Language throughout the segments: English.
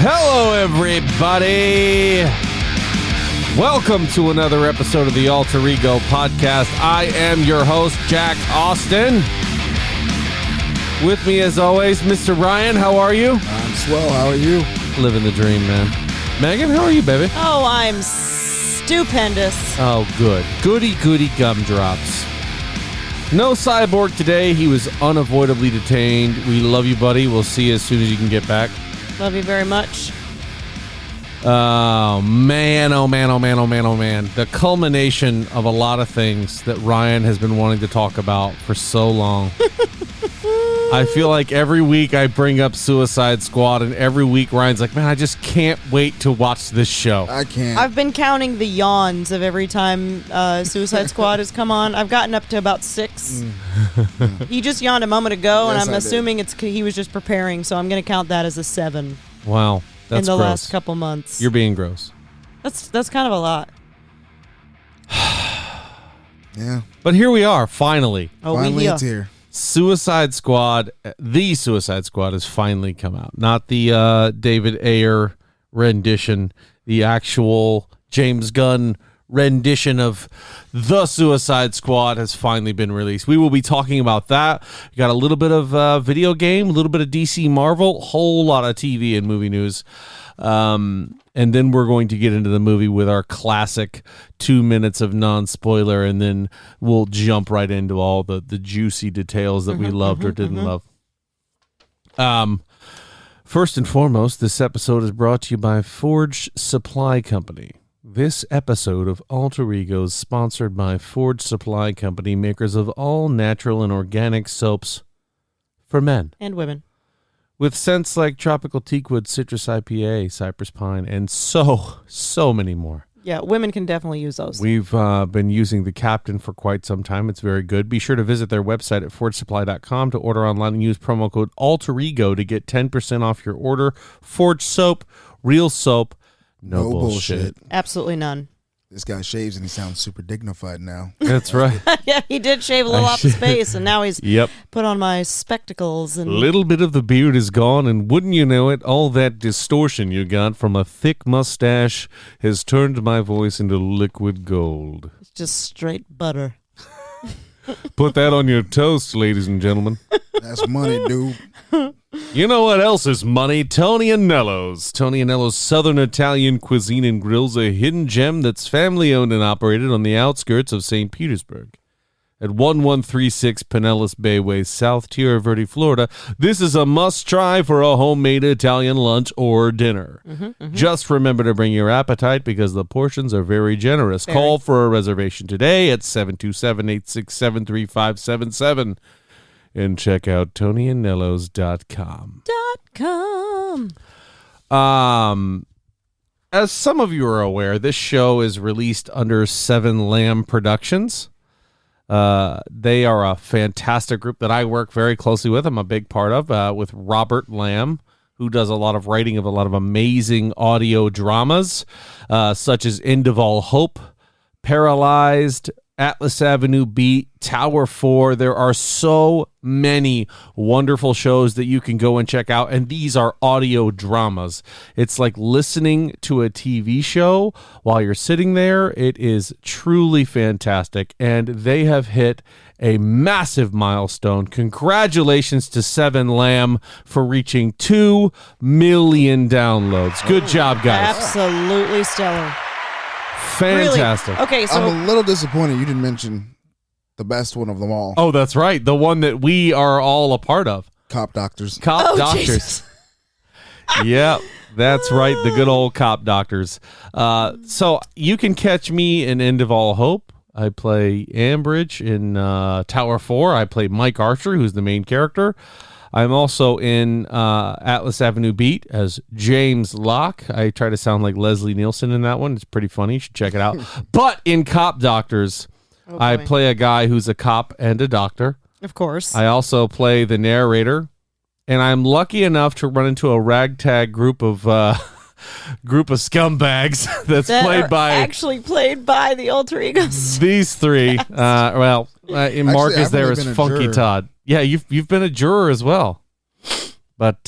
Hello, everybody. Welcome to another episode of the Alter Ego Podcast. I am your host, Jack Austin. With me, as always, Mr. Ryan. How are you? I'm swell. How are you? Living the dream, man. Megan, how are you, baby? Oh, I'm stupendous. Oh, good. Goody gumdrops. No Cyborg today. He was unavoidably detained. We love you, buddy. We'll see you as soon as you can get back. Love you very much. Oh, man. The culmination of a lot of things that Ryan has been wanting to talk about for so long. I feel like every week I bring up Suicide Squad, and every week Ryan's like, man, I just can't wait to watch this show. I can't. I've been counting the yawns of every time Suicide Squad has come on. I've gotten up to about 6. He just yawned a moment ago, Yes, and I'm assuming he was just preparing, so I'm going to count that as a 7. Wow, that's in the gross. last couple months. You're being gross. That's kind of a lot. Yeah. But here we are, finally. Oh, Finally, it's here. Suicide Squad, the Suicide Squad has finally come out. Not the David Ayer rendition, the actual James Gunn rendition of the Suicide Squad has finally been released. We will be talking about that. We got a little bit of video game, a little bit of DC Marvel, whole lot of TV and movie news. And then we're going to get into the movie with our classic 2 minutes of non-spoiler, and then we'll jump right into all the juicy details that we loved or didn't love. First and foremost, this episode is brought to you by Forge Supply Company. This episode of Alter Ego is sponsored by Forge Supply Company, makers of all natural and organic soaps for men. And women. With scents like tropical teakwood, citrus IPA, cypress pine, and so many more. Yeah, women can definitely use those. We've been using the Captain for quite some time. It's very good. Be sure to visit their website at forgesupply.com to order online and use promo code ALTEREGO to get 10% off your order. Forge soap, real soap, no bullshit. Absolutely none. This guy shaves and he sounds super dignified now. That's right. Yeah, he did shave a little off his face, and now he's Yep. put on my spectacles. And Little bit of the beard is gone, and wouldn't you know it, all that distortion you got from a thick mustache has turned my voice into liquid gold. It's just straight butter. Put that on your toast, ladies and gentlemen. That's money, dude. You know what else is money? Tony Anello's. Tony Anello's Southern Italian cuisine and grill's a hidden gem that's family owned and operated on the outskirts of St. Petersburg. At 1136 Pinellas Bay Way, South Tierra Verde, Florida, this is a must-try for a homemade Italian lunch or dinner. Just remember to bring your appetite because the portions are very generous. Call for a reservation today at 727-867-3577 and check out TonyAnellos.com. As some of you are aware, this show is released under Seven Lamb Productions. They are a fantastic group that I work very closely with. I'm a big part of, with Robert Lamb, who does a lot of writing of a lot of amazing audio dramas, such as End of All Hope, Paralyzed, Atlas Avenue Beat, Tower 4. There are so many wonderful shows that you can go and check out, and these are audio dramas. It's like listening to a TV show while you're sitting there. It is truly fantastic, and they have hit a massive milestone. Congratulations to Seven Lamb for reaching 2 million downloads. Good job, guys. Absolutely stellar. Fantastic. Really? Okay, so I'm a little disappointed you didn't mention the best one of them all. Oh, that's right. The one that we are all a part of. Cop Doctors. Cop Doctors. Jesus. Yep, that's right. The good old Cop Doctors. So you can catch me in End of All Hope. I play Ambridge in Tower 4. I play Mike Archer, who's the main character. I'm also in Atlas Avenue Beat as James Locke. I try to sound like Leslie Nielsen in that one. It's pretty funny. You should check it out. But in Cop Doctors, I play a guy who's a cop and a doctor. Of course. I also play the narrator. And I'm lucky enough to run into a ragtag group of group of scumbags that played are by actually played by the alter egos. these three. In Marcus I've there only is been a Funky juror. Todd. Yeah, you've been a juror as well. But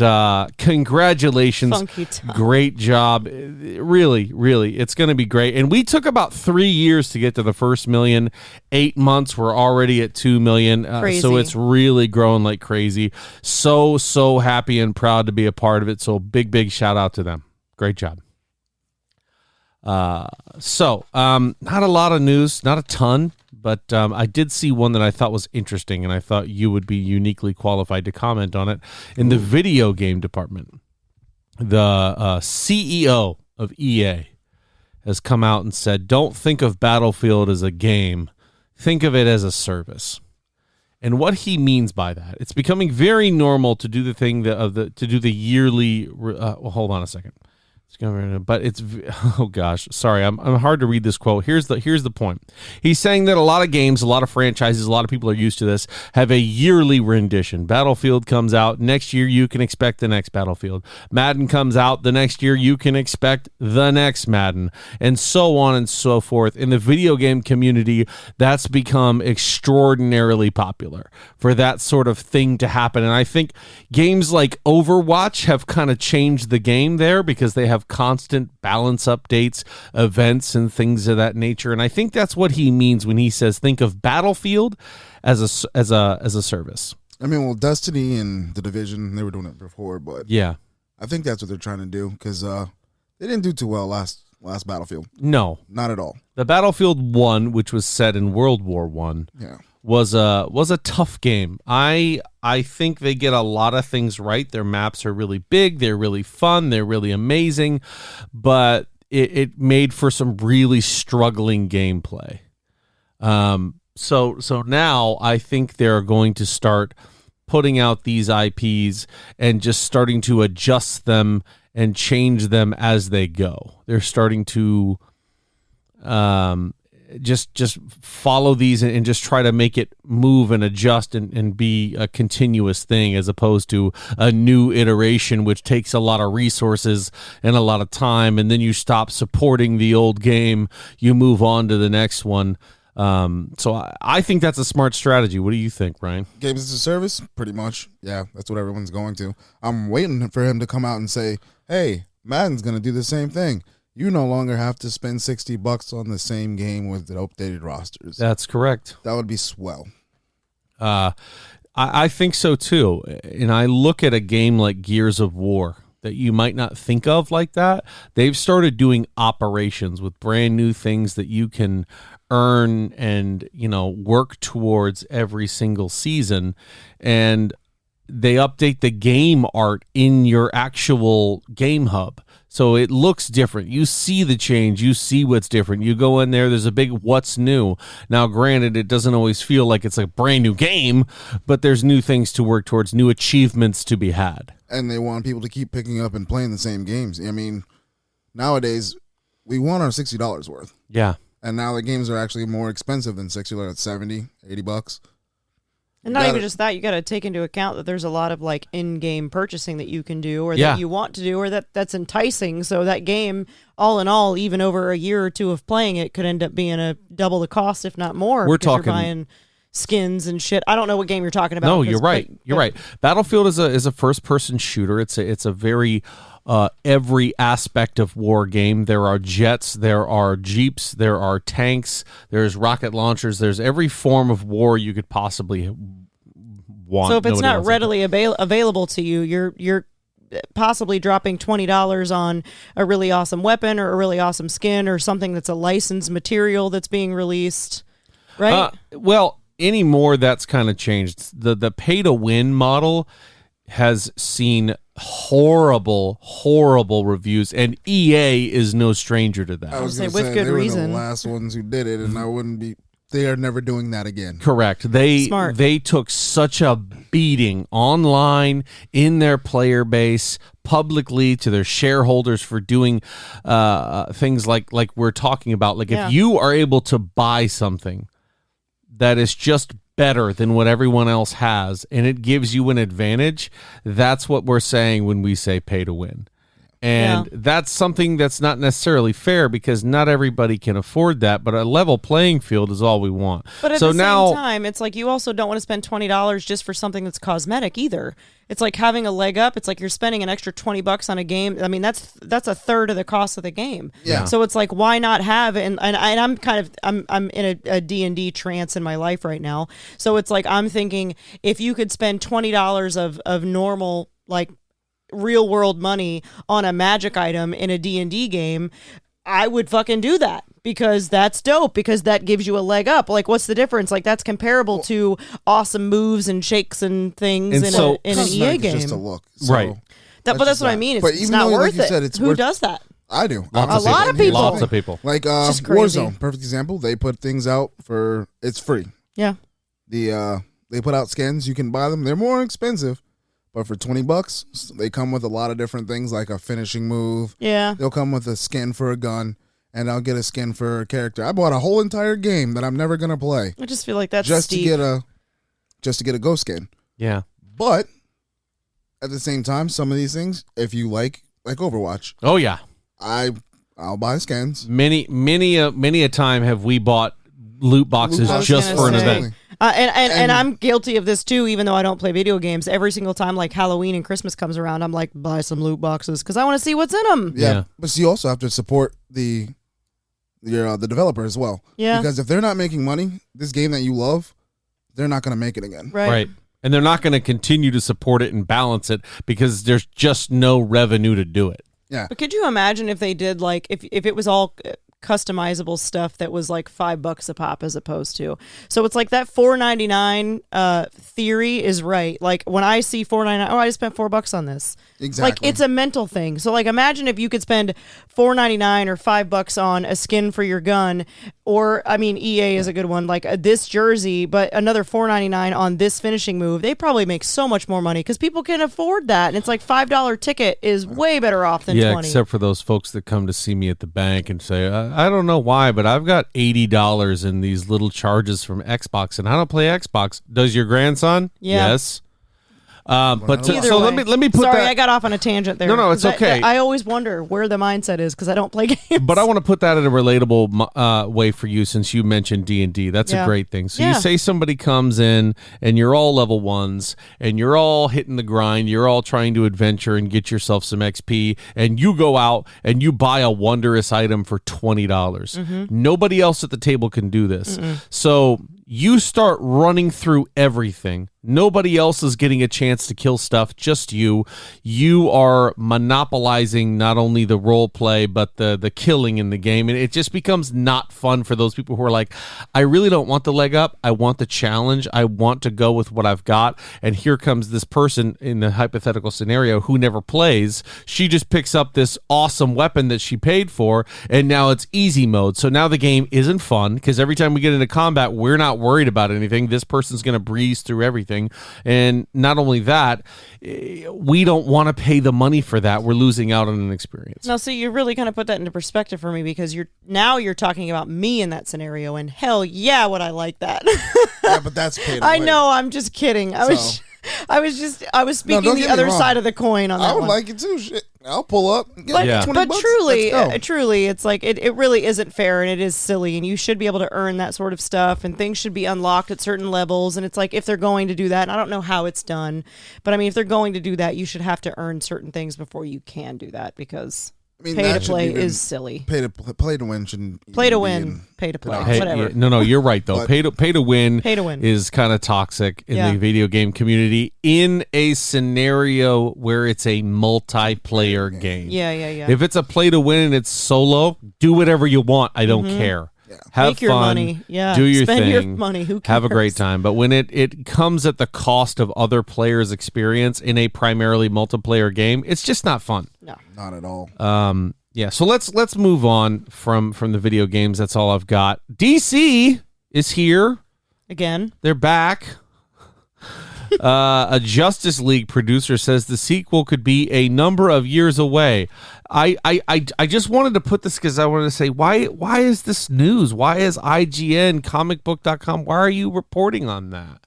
congratulations. Funky Todd. Great job. Really, really, it's going to be great. And we took about 3 years to get to the first million. 8 months, we're already at 2 million. Crazy. So it's really growing like crazy. So happy and proud to be a part of it. So big shout out to them. Great job. Not a lot of news, not a ton. But I did see one that I thought was interesting, and I thought you would be uniquely qualified to comment on it. In the video game department, the CEO of EA has come out and said, don't think of Battlefield as a game. Think of it as a service. And what he means by that, it's becoming very normal to do the thing to do the yearly. Hold on a second. But it's oh gosh, sorry, I'm hard to read this quote. Here's the point. He's saying that a lot of games, a lot of franchises, a lot of people are used to this, have a yearly rendition. Battlefield comes out next year, you can expect the next Battlefield. Madden comes out the next year, you can expect the next Madden, and so on and so forth. In the video game community, that's become extraordinarily popular for that sort of thing to happen. And I think games like Overwatch have kind of changed the game there because they have constant balance updates, events, and things of that nature. And I think that's what he means when he says think of Battlefield as a service. I mean, well, Destiny and The Division, they were doing it before, but Yeah. I think that's what they're trying to do because they didn't do too well last Battlefield. No. Not at all. The Battlefield 1, which was set in World War I, Yeah. was a tough game. I think they get a lot of things right. Their maps are really big, they're really fun, they're really amazing, but it made for some really struggling gameplay. So now I think they're going to start putting out these IPs and just starting to adjust them and change them as they go. They're starting to just follow these and just try to make it move and adjust and be a continuous thing as opposed to a new iteration which takes a lot of resources and a lot of time, and then you stop supporting the old game, you move on to the next one. So I think that's a smart strategy. What do you think, Ryan? Games as a service, pretty much. Yeah, that's what everyone's going to. I'm waiting for him to come out and say, hey, Madden's going to do the same thing. You no longer have to spend $60 on the same game with the updated rosters. That's correct. That would be swell. I think so too. And I look at a game like Gears of War that you might not think of like that. They've started doing operations with brand new things that you can earn and, work towards every single season. And they update the game art in your actual game hub. So it looks different. You see the change. You see what's different. You go in there, there's a big what's new. Now, granted, it doesn't always feel like it's a brand new game, but there's new things to work towards, new achievements to be had. And they want people to keep picking up and playing the same games. I mean, nowadays, we want our $60 worth. Yeah. And now the games are actually more expensive than $60. It's $70, $80. And not even just that, you got to take into account that there's a lot of like in-game purchasing that you can do or Yeah. that you want to do or that's enticing. So that game, all in all, even over a year or two of playing it, could end up being a double the cost, if not more. We're because talking- you're buying skins and shit. I don't know what game you're talking about. No, you're right. You're right. Battlefield is a first-person shooter. It's a very every aspect of war game. There are jets, there are jeeps, there are tanks, there's rocket launchers, there's every form of war you could possibly want. So if it's Nobody not wants readily available to you, you're possibly dropping $20 on a really awesome weapon or a really awesome skin or something that's a licensed material that's being released, right? Well, anymore that's kind of changed. The pay to win model has seen horrible reviews, and EA is no stranger to that. I was say going to with say, good they were reason. the last ones who did it, and I wouldn't be. They are never doing that again. Correct. Smart. They took such a beating online in their player base, publicly to their shareholders for doing things like we're talking about. Like Yeah. if you are able to buy something that is just better than what everyone else has, and it gives you an advantage, that's what we're saying when we say pay to win. And that's something that's not necessarily fair because not everybody can afford that, but a level playing field is all we want. But at the same time, it's like you also don't want to spend $20 just for something that's cosmetic either. It's like having a leg up. It's like you're spending an extra $20 on a game. I mean, that's a third of the cost of the game. Yeah. So it's like, why not have it? And I'm in a D&D trance in my life right now. So it's like I'm thinking if you could spend $20 of normal like real world money on a magic item in a D&D game, I would fucking do that because that's dope, because that gives you a leg up. Like, what's the difference? Like, that's comparable to awesome moves and shakes and things in an EA game. Just a look. So right. But that's what I mean. It's even not though, worth like you it. said, Who does that? I do. A lot of people. Lots of people. Like just crazy. Warzone, perfect example. They put things out for, it's free. Yeah. They put out skins. You can buy them. They're more expensive. But for $20, they come with a lot of different things, like a finishing move. Yeah. They'll come with a skin for a gun, and I'll get a skin for a character. I bought a whole entire game that I'm never gonna play I just feel like that's just steep. to get a ghost skin. Yeah. But at the same time, some of these things, if you like Overwatch, Oh yeah. I'll buy skins. Many a time have we bought loot boxes I was just gonna for an say. event. And I'm guilty of this too, even though I don't play video games. Every single time like Halloween and Christmas comes around, I'm like, buy some loot boxes because I want to see what's in them. Yeah. But you also have to support the developer as well. Yeah. Because if they're not making money, this game that you love, they're not going to make it again. Right. And they're not going to continue to support it and balance it because there's just no revenue to do it. Yeah. But could you imagine if they did like if it was all customizable stuff that was like $5 a pop as opposed to, so it's like that $4.99 theory is right. Like when I see $4.99, oh, I just spent $4 on this. Exactly. Like it's a mental thing. So like imagine if you could spend $4.99 or $5 on a skin for your gun, or I mean EA is a good one, like this jersey, but another $4.99 on this finishing move. They probably make so much more money because people can afford that, and it's like $5 ticket is way better off than Yeah, 20. except for those folks that come to see me at the bank and say, I don't know why, but I've got $80 in these little charges from Xbox, and I don't play Xbox. Does your grandson? Yeah. Yes. But Either so way. let me put Sorry, that. I got off on a tangent there. No, it's okay. I always wonder where the mindset is because I don't play games. But I want to put that in a relatable way for you, since you mentioned D&D. That's a great thing. So you say somebody comes in and you're all level 1s and you're all hitting the grind. You're all trying to adventure and get yourself some XP, and you go out and you buy a wondrous item for $20. Mm-hmm. Nobody else at the table can do this. So you start running through everything. Nobody else is getting a chance to kill stuff, just you. You are monopolizing not only the role play, but the killing in the game. And it just becomes not fun for those people who are like, I really don't want the leg up. I want the challenge. I want to go with what I've got. And here comes this person in the hypothetical scenario who never plays. She just picks up this awesome weapon that she paid for, and now it's easy mode. So now the game isn't fun because every time we get into combat, we're not worried about anything. This person's going to breeze through everything. And not only that, we don't want to pay the money for that. We're losing out on an experience. No, see, you really kind of put that into perspective for me because you're talking about me in that scenario, and hell yeah, would I like that? Yeah, but that's paid. I know, I'm just kidding. I was speaking don't the get me other wrong. side of the coin on that I would one. like it too. Shit, I'll pull up. And get But, Yeah. 20 but bucks. truly, Let's go. truly, it's like it really isn't fair, and it is silly, and you should be able to earn that sort of stuff, and things should be unlocked at certain levels. And it's like if they're going to do that, and I don't know how it's done, but I mean, if they're going to do that, you should have to earn certain things before you can do that because I mean, pay that to should play even- is silly. play to win shouldn't Play to even be win, in- pay to play, Hey, Hey, whatever. yeah, no, you're right though. But- Pay to win. Pay to win. Is kind of toxic in Yeah. the video game community in a scenario where it's a multiplayer game. Yeah. If it's a play to win and it's solo, do whatever you want. I don't care. Have Make your fun. money. Yeah. Do your Spend thing. your money. Who Have a great cares? time. But when it comes at the cost of other players' experience in a primarily multiplayer game, it's just not fun. No. Not at all. Yeah, so let's move on from the video games. That's all I've got. DC is here. Again. They're back. A Justice League producer says the sequel could be a number of years away. I just wanted to put this because I wanted to say, why is this news? Why is IGN, comicbook.com, why are you reporting on that?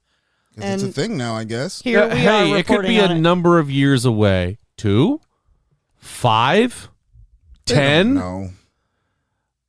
'Cause it's a And- thing now, I guess. Here we are Hey, it could reporting be on a it. number of years away. 2, 5, They 10. don't know.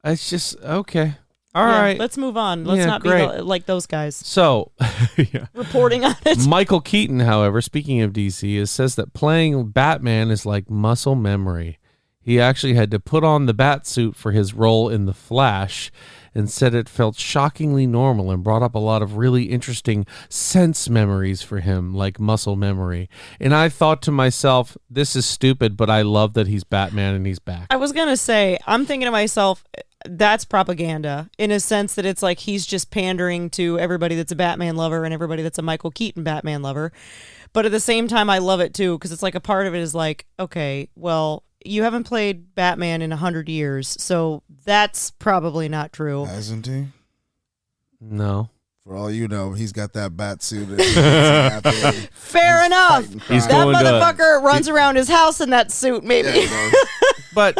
It's just okay. All Yeah, right. let's move on. Let's Yeah, not great. be like those guys So, yeah. reporting on it. Michael Keaton, however, speaking of DC, says that playing Batman is like muscle memory. He actually had to put on the Batsuit for his role in The Flash and said it felt shockingly normal and brought up a lot of really interesting sense memories for him, like muscle memory. And I thought to myself, this is stupid, but I love that he's Batman and he's back. I was going to say, I'm thinking to myself, that's propaganda in a sense that it's like he's just pandering to everybody that's a Batman lover and everybody that's a Michael Keaton Batman lover. But at the same time, I love it too, because it's like a part of it is like, okay, well, you haven't played Batman in 100 years, so that's probably not true. Hasn't he? No. For all you know, he's got that bat suit. And Fair enough. He's That going to- motherfucker runs around his house in that suit, maybe. Yeah, But,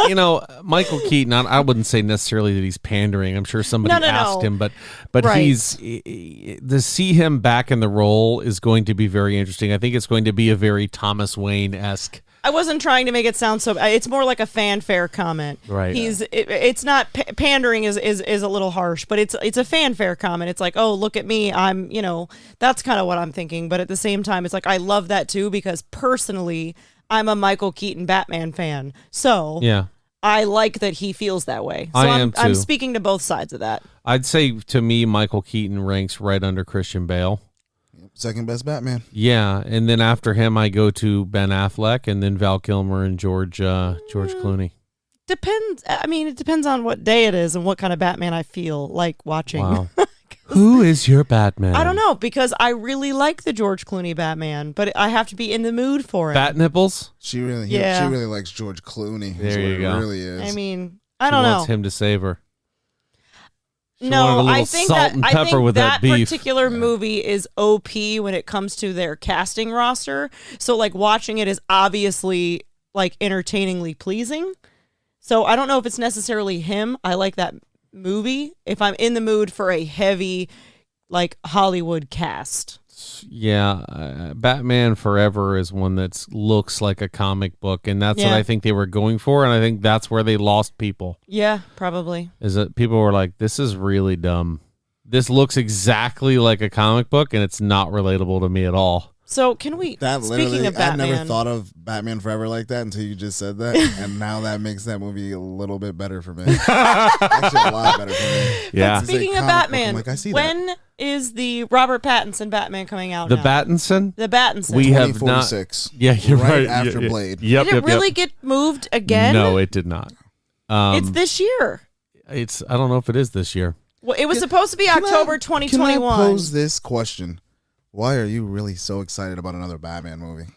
Michael Keaton, I wouldn't say necessarily that he's pandering. I'm sure somebody No. asked him, but Right. he's to see him back in the role is going to be very interesting. I think it's going to be a very Thomas Wayne-esque. I wasn't trying to make it sound so. It's more like a fanfare comment. Right. It's not pandering is a little harsh, but it's a fanfare comment. It's like, oh, look at me. I'm, that's kind of what I'm thinking. But at the same time, it's like I love that too because personally, I'm a Michael Keaton Batman fan. So Yeah. I like that he feels that way. So I am I'm too. speaking to both sides of that. I'd say to me, Michael Keaton ranks right under Christian Bale. second best Batman. Yeah, and then after him, I go to Ben Affleck, and then Val Kilmer and George Clooney. Depends. I mean, it depends on what day it is and what kind of Batman I feel like watching. Wow. Who is your Batman? I don't know because I really like the George Clooney Batman, but I have to be in the mood for it. Bat nipples? She really likes George Clooney. There you go. It really is. I mean, I She don't know. wants him to save her. She No, wanted a little I think salt that and I pepper think with that beef. particular movie is OP when it comes to their casting roster. So like watching it is obviously like entertainingly pleasing. So I don't know if it's necessarily him. I like that movie if I'm in the mood for a heavy like Hollywood cast. Yeah, Batman Forever is one that looks like a comic book, and that's what Yeah. I think they were going for, and I think that's where they lost people. Yeah, probably. Is that people were like, this is really dumb. This looks exactly like a comic book, and it's not relatable to me at all. So can we That speaking literally, of I Batman, never thought of Batman Forever like that until you just said that, and now that makes that movie a little bit better for me. Actually, a lot better for me. Yeah. It's a speaking of comic book. Batman, I'm like, I see that. when is the Robert Pattinson Batman coming out The now? Pattinson? The Pattinson. We have not. 2046. Yeah, you're right. After Yeah, Blade. Yep, Did it yep, really yep. get moved again? No, it did not. It's this year. It's. I don't know if it is this year. Well, it was supposed to be October 2021. Can I pose this question? Why are you really so excited about another Batman movie?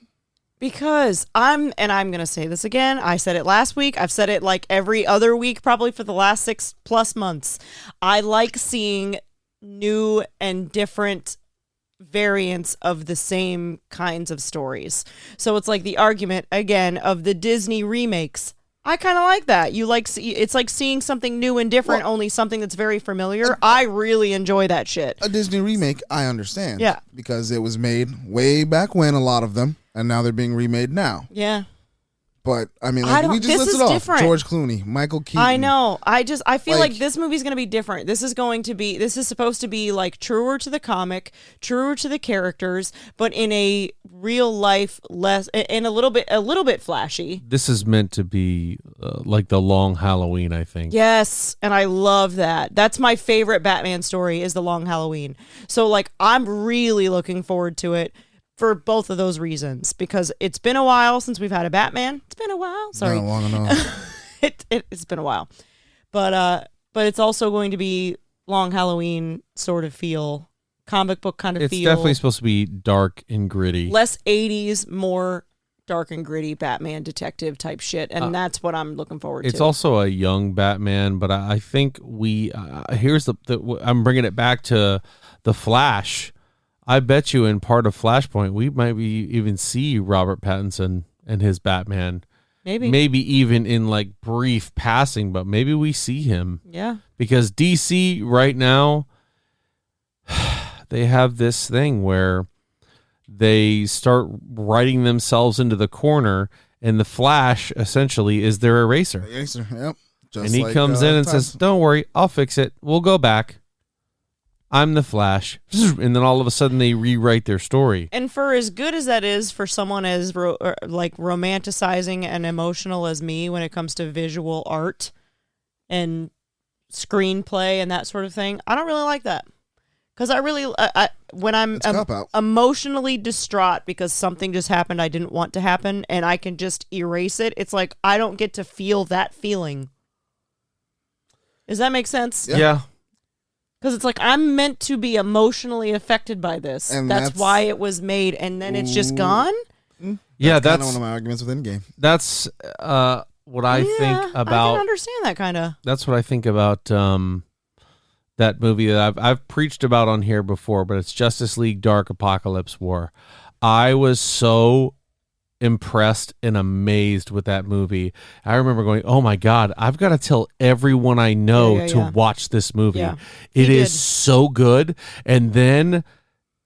Because I'm going to say this again. I said it last week. I've said it like every other week, probably for the last 6+ months. I like seeing new and different variants of the same kinds of stories. So it's like the argument again of the Disney remakes. I kind of like that. It's like seeing something new and different, only something that's very familiar. I really enjoy that shit. A Disney remake, I understand. Yeah. Because it was made way back when, a lot of them, and now they're being remade now. Yeah. But, I mean, I don't- we just this listed is off. different. Like George Clooney, Michael Keaton. I know. I feel like Like- this movie's going to be different. This is supposed to be like truer to the comic, truer to the characters, but in a real life less and a little bit flashy. This is meant to be like the Long Halloween, I think. Yes, and I love that. That's my favorite Batman story is The Long Halloween. So like I'm really looking forward to it for both of those reasons because it's been a while since we've had a Batman. It's been a while. Sorry. Not long enough. It's been a while. But it's also going to be Long Halloween sort of feel, comic book kind of It's feel. definitely supposed to be dark and gritty. Less 80s, more dark and gritty Batman detective type shit, and that's what I'm looking forward to. It's also a young Batman, but I think here's I'm bringing it back to the Flash. I bet you in part of Flashpoint we might even see Robert Pattinson and his Batman. Maybe even in like brief passing, but maybe we see him. Yeah. Because DC right now, they have this thing where they start writing themselves into the corner And the Flash essentially is their eraser. Eraser, yep. Just And he like, comes in and time. says, "Don't worry, I'll fix it. We'll go back. I'm the Flash." And then all of a sudden they rewrite their story. And for as good as that is for someone as romanticizing and emotional as me when it comes to visual art and screenplay and that sort of thing, I don't really like that. Because when I'm emotionally distraught because something just happened I didn't want to happen and I can just erase it, it's like I don't get to feel that feeling. Does that make sense? Yeah. Because it's like I'm meant to be emotionally affected by this. And that's why it was made, and then it's just gone? Yeah, that's one of my arguments with Endgame. That's what I think about. I can understand that kind of. That's what I think about that movie that I've preached about on here before, but it's Justice League Dark Apocalypse War. I was so impressed and amazed with that movie. I remember going, "Oh my God, I've got to tell everyone I know to watch this movie." Yeah. It is so good. And then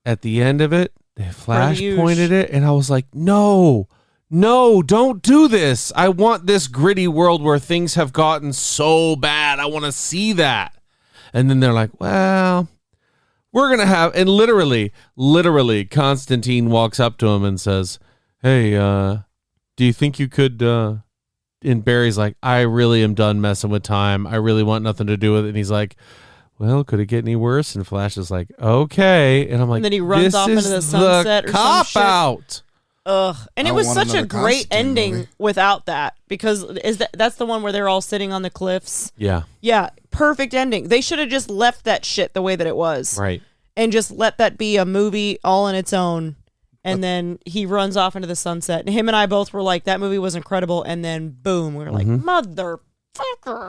at the end of it, they flash pointed it, and I was like, no, don't do this. I want this gritty world where things have gotten so bad. I want to see that. And then they're like, well, we're going to have, and literally, Constantine walks up to him and says, "Hey, do you think you could," and Barry's like, "I really am done messing with time. I really want nothing to do with it." And he's like, "Well, could it get any worse?" And Flash is like, "Okay." And I'm like, and then he runs off into the sunset or some shit. Cop-out. Ugh. And it was such a great ending without that, because that's the one where they're all sitting on the cliffs. Yeah. Yeah, perfect ending. They should have just left that shit the way that it was. Right. And just let that be a movie all on its own. And then he runs off into the sunset. And him and I both were like, that movie was incredible. And then boom, we were like, motherfucker.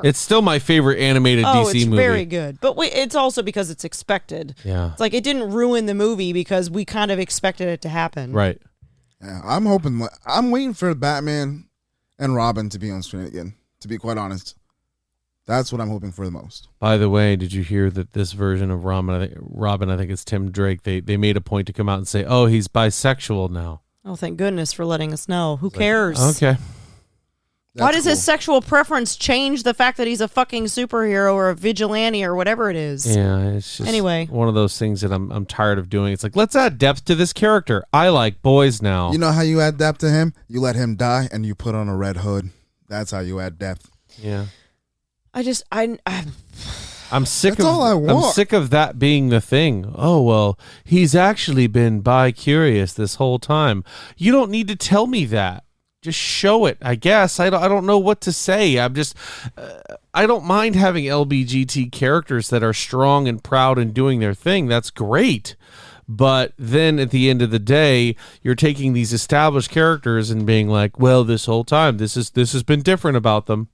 It's still my favorite animated DC movie. It's very good. But it's also because it's expected. Yeah. It's like it didn't ruin the movie because we kind of expected it to happen. Right. Yeah, I'm waiting for Batman and Robin to be on screen again, to be quite honest. That's what I'm hoping for the most. By the way, did you hear that this version of Robin, I think it's Tim Drake, they made a point to come out and say, "Oh, he's bisexual now." Oh, thank goodness for letting us know. Who cares? Okay. Why does his sexual preference change the fact that he's a fucking superhero or a vigilante or whatever it is? Yeah, it's just one of those things that I'm tired of doing. It's like, let's add depth to this character. I like boys now. You know how you add depth to him? You let him die and you put on a red hood. That's how you add depth. Yeah. I'm sick That's all I want. I'm sick of that being the thing. Oh, well, he's actually been bi-curious this whole time. You don't need to tell me that. Just show it, I guess. I don't know what to say. I'm just, I don't mind having LBGT characters that are strong and proud and doing their thing. That's great. But then at the end of the day, you're taking these established characters and being like, well, this whole time, this has been different about them.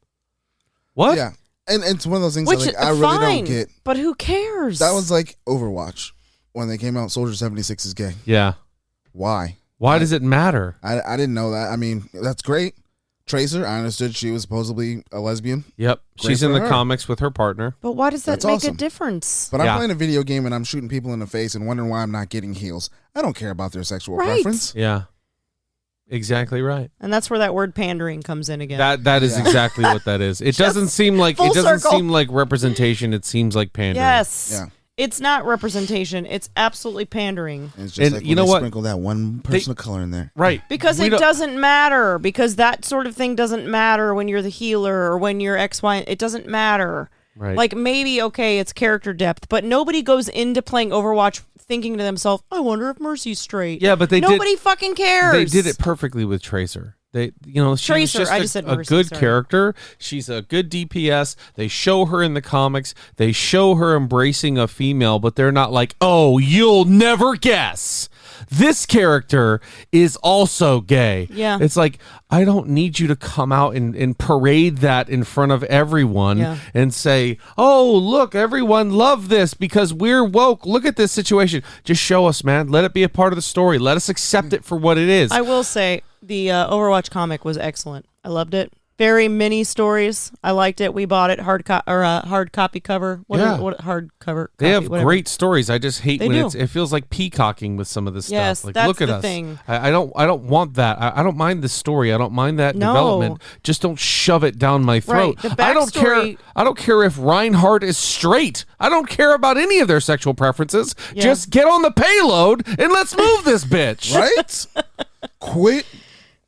What? Yeah. And it's one of those things that I really don't get. But who cares? That was like Overwatch. When they came out, Soldier 76 is gay. Yeah. Why? Why does it matter? I didn't know that. I mean, that's great. Tracer, I understood she was supposedly a lesbian. Yep. She's in the comics with her partner. But why does that make a difference? But I'm playing a video game and I'm shooting people in the face and wondering why I'm not getting heals. I don't care about their sexual preference. Yeah. Exactly right. And that's where that word pandering comes in again. That is exactly what that is. It doesn't seem like representation. It seems like pandering. Yes. Yeah. It's not representation. It's absolutely pandering. And it's just like, you know what? Sprinkle that one person of color in there. Right. Because it doesn't matter. Because that sort of thing doesn't matter when you're the healer or when you're X, Y. It doesn't matter. Right. Like maybe, okay, it's character depth, but nobody goes into playing Overwatch thinking to themselves, I wonder if Mercy's straight. Yeah, but nobody fucking cares. They did it perfectly with Tracer. She's just a good character. She's a good DPS. They show her in the comics. They show her embracing a female, but they're not like, oh, you'll never guess. This character is also gay. Yeah. It's like, I don't need you to come out and parade that in front of everyone and say, oh, look, everyone love this because we're woke. Look at this situation. Just show us, man. Let it be a part of the story. Let us accept it for what it is. I will say the Overwatch comic was excellent. I loved it. Very mini stories. I liked it. We bought it hard copy cover. What hard cover? They have whatever. great stories. I just hate when do. it feels like peacocking with some of this Yes, stuff. Like, that's look at the us. thing. I don't want that. I don't mind the story. I don't mind that development. Just don't shove it down my throat. Right. The I don't care. backstory- I don't care if Reinhardt is straight. I don't care about any of their sexual preferences. Yeah. Just get on the payload and let's move this bitch. Right? Quit.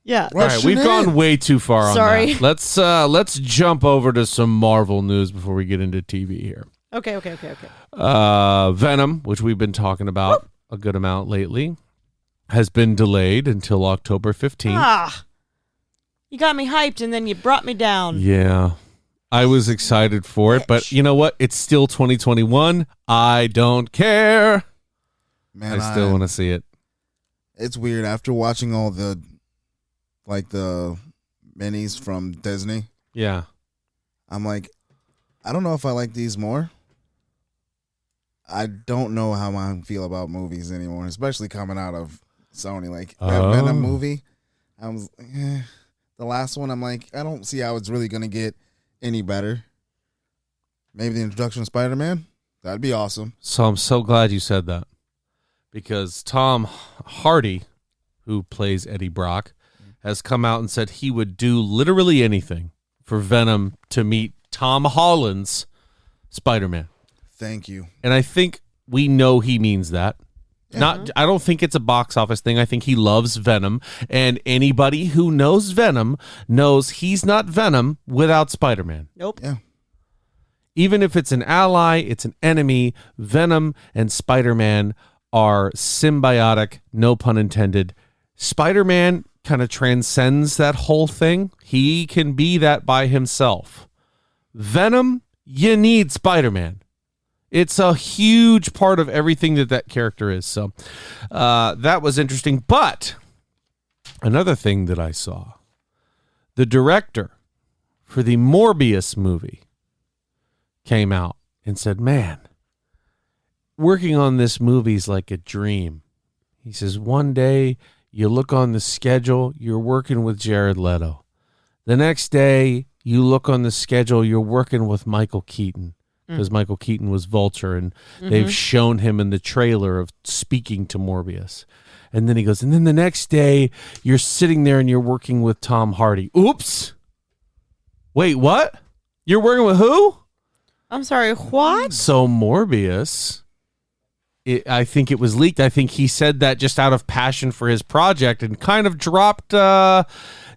Yeah. All right, we've gone way too far on Sorry. that. Let's jump over to some Marvel news before we get into TV here. Okay. Venom, which we've been talking about a good amount lately, has been delayed until October 15th. You got me hyped and then you brought me down. Yeah. I was excited for it, but you know what? It's still 2021. I don't care. Man, I still want to see it. It's weird after watching all the minis from Disney. Yeah. I'm like, I don't know if I like these more. I don't know how I feel about movies anymore, especially coming out of Sony. Like that Venom movie, I was the last one. I'm like, I don't see how it's really gonna get any better. Maybe the introduction of Spider-Man, that'd be awesome. So I'm so glad you said that, because Tom Hardy, who plays Eddie Brock, has come out and said he would do literally anything for Venom to meet Tom Holland's Spider-Man. Thank you. And I think we know he means that. I don't think it's a box office thing. I think he loves Venom, and anybody who knows Venom knows he's not Venom without Spider-Man. Nope. Yeah. Even if it's an ally, it's an enemy, Venom and Spider-Man are symbiotic, no pun intended. Spider-Man kind of transcends that whole thing. He can be that by himself. Venom, you need Spider-Man. It's a huge part of everything that character is. So that was interesting. But another thing that I saw, the director for the Morbius movie came out and said, man, working on this movie is like a dream. He says, one day you look on the schedule, you're working with Jared Leto. The next day you look on the schedule, you're working with Michael Keaton, because Michael Keaton was Vulture, and they've shown him in the trailer of speaking to Morbius. And then he goes, and then the next day you're sitting there and you're working with Tom Hardy. Oops. Wait, what? You're working with who? I'm sorry, what? So Morbius, I think it was leaked. I think he said that just out of passion for his project, and kind of dropped that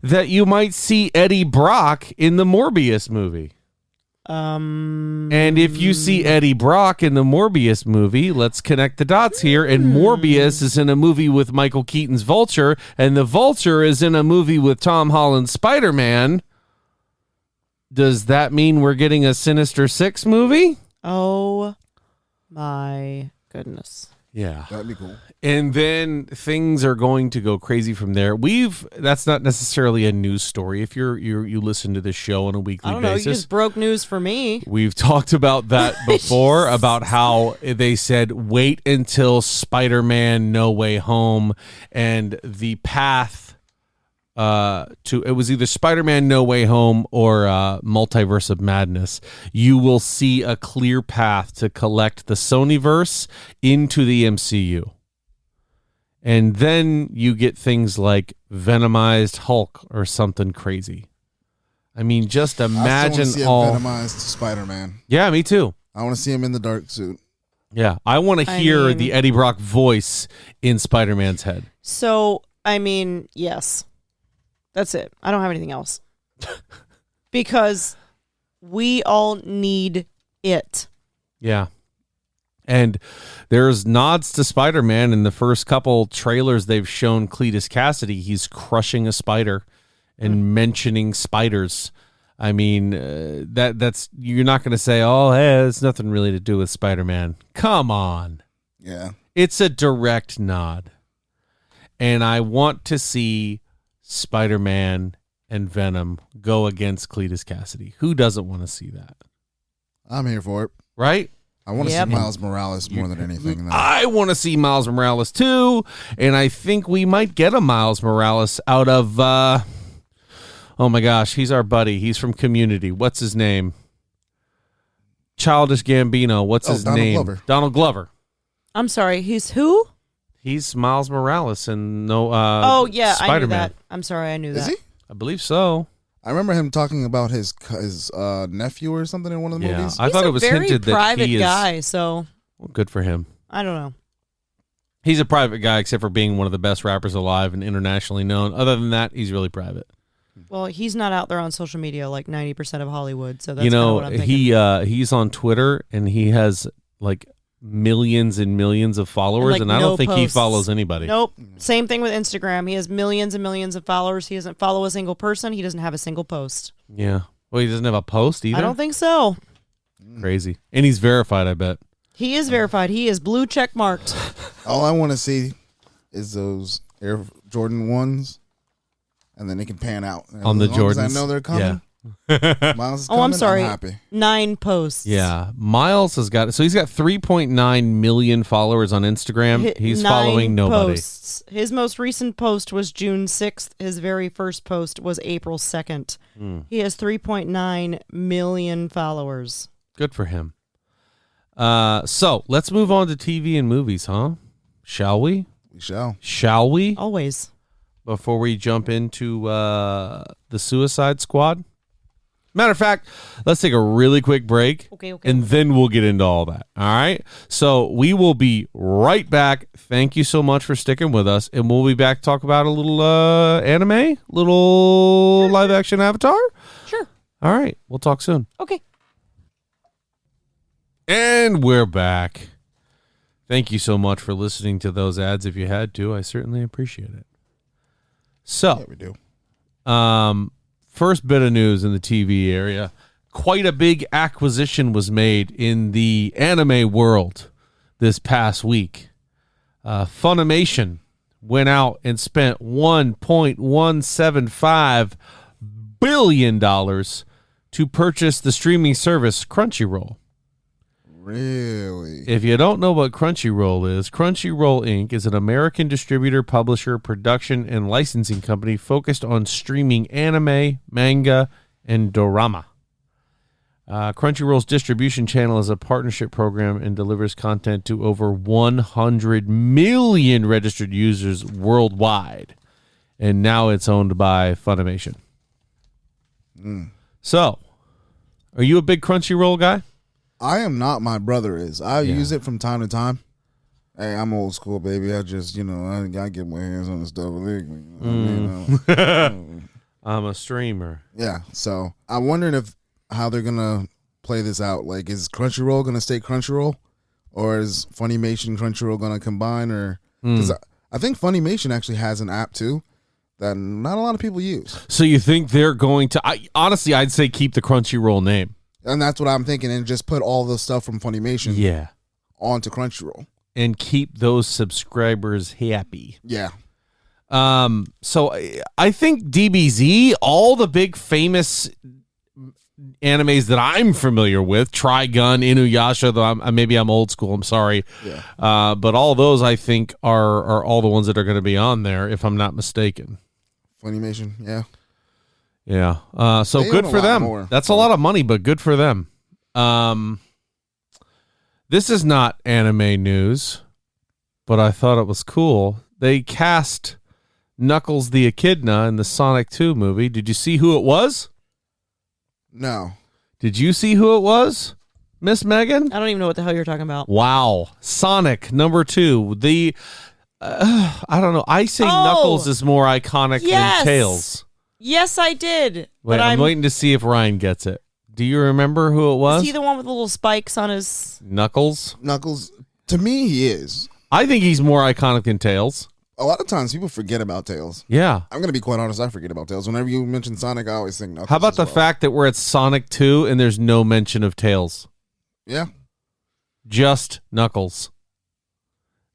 you might see Eddie Brock in the Morbius movie. And if you see Eddie Brock in the Morbius movie, let's connect the dots here. And Morbius is in a movie with Michael Keaton's Vulture, and the Vulture is in a movie with Tom Holland's Spider-Man. Does that mean we're getting a Sinister Six movie? Oh my goodness. Yeah. That'd be cool. And then things are going to go crazy from there. That's not necessarily a news story. If you listen to this show on a weekly I don't know, basis. you just broke news for me. We've talked about that before, about how they said wait until Spider-Man No Way Home, and the path it was either Spider-Man No Way Home or Multiverse of Madness. You will see a clear path to collect the Sonyverse into the MCU. And then you get things like Venomized Hulk or something crazy. I mean, just imagine I still want to see a Venomized Spider-Man. Yeah, me too. I want to see him in the dark suit. Yeah, I want to hear the Eddie Brock voice in Spider-Man's head. So, I mean, yes. That's it. I don't have anything else. Because we all need it. Yeah. And there's nods to Spider-Man in the first couple trailers they've shown Cletus Cassidy. He's crushing a spider and mentioning spiders. I mean, that's you're not going to say, oh, hey, it's nothing really to do with Spider-Man. Come on. Yeah. It's a direct nod. And I want to see Spider-Man and Venom go against Cletus Cassidy. Who doesn't want to see that? I'm here for it. Right? I want to see Miles Morales more than anything. I want to see Miles Morales too, and I think we might get a Miles Morales out of Oh my gosh, he's our buddy. He's from Community. What's his name? Childish Gambino. What's his Donald name? Glover. Donald Glover. I'm sorry. He's who? He's Miles Morales and no. Oh yeah, I knew Spider-Man. that. I'm sorry, I knew Is that. he? I believe so. I remember him talking about his nephew or something in one of the Yeah, movies. I thought it was He's a hinted very that private he is. guy, so Well, good for him. I don't know. He's a private guy, except for being one of the best rappers alive and internationally known. Other than that, he's really private. Well, he's not out there on social media like 90% of Hollywood, so that's You know, what I'm thinking. he's on Twitter and he has like millions and millions of followers, like, and I no don't think he posts. follows anybody. Nope. Same thing with Instagram. He has millions and millions of followers. He doesn't follow a single person. He doesn't have a single post. Yeah. Well, he doesn't have a post either. I don't think so. Crazy. And he's verified, I bet. He is verified. He is blue check marked. All I want to see is those Air Jordan 1s, and then they can pan out. And On the as long as Jordans. I know they're coming. Miles is Oh, coming, I'm sorry. happy. 9 posts. Yeah. Miles has got, so he's got 3.9 million followers on Instagram. He's 9 following nobody. Posts. His most recent post was June 6th. His very first post was April 2nd. He has 3.9 million followers. Good for him. So let's move on to TV and movies, huh? Shall we? We shall. Shall we? Always. Before we jump into the Suicide Squad? Matter of fact, let's take a really quick break. Okay. And then we'll get into all that. All right. So we will be right back. Thank you so much for sticking with us. And we'll be back to talk about a little anime, little live action Avatar. Sure. All right. We'll talk soon. Okay. And we're back. Thank you so much for listening to those ads. If you had to, I certainly appreciate it. So, Yeah, we do. first bit of news in the TV area. Quite a big acquisition was made in the anime world this past week. Funimation went out and spent $1.175 billion to purchase the streaming service Crunchyroll. Really? If you don't know what Crunchyroll is, Crunchyroll Inc. is an American distributor, publisher, production, and licensing company focused on streaming anime, manga, and dorama. Crunchyroll's distribution channel is a partnership program and delivers content to over 100 million registered users worldwide. And now it's owned by Funimation. So, are you a big Crunchyroll guy? I am not. My brother is. I use it from time to time. Hey, I'm old school, baby. I just, I get my hands on the stuff. I'm a streamer. Yeah. So I'm wondering how they're gonna play this out. Like, is Crunchyroll gonna stay Crunchyroll, or is Funimation Crunchyroll gonna combine? Or because I think Funimation actually has an app too that not a lot of people use. So you think they're going to? Honestly, I'd say keep the Crunchyroll name. And that's what I'm thinking, and just put all the stuff from Funimation onto Crunchyroll. And keep those subscribers happy. Yeah. So I think DBZ, all the big famous animes that I'm familiar with, Trigun, Inuyasha, though maybe I'm old school, I'm sorry. Yeah. But all those I think are all the ones that are going to be on there, if I'm not mistaken. Funimation, yeah. Yeah. So They good own a for lot them. more. That's a lot of money, but good for them. This is not anime news, but I thought it was cool. They cast Knuckles the Echidna in the Sonic 2 movie. Did you see who it was? No. Did you see who it was, Miss Megan? I don't even know what the hell you're talking about. Wow. Sonic number 2. I don't know. I say Knuckles is more iconic than Tails. Yes, I did. Wait, But I'm waiting to see if Ryan gets it. Do you remember who it was? Is he the one with the little spikes on his... Knuckles? Knuckles, to me, he is. I think he's more iconic than Tails. A lot of times people forget about Tails. Yeah. I'm going to be quite honest, I forget about Tails. Whenever you mention Sonic, I always think Knuckles. How about as the well. fact that we're at Sonic 2 and there's no mention of Tails? Yeah. Just Knuckles.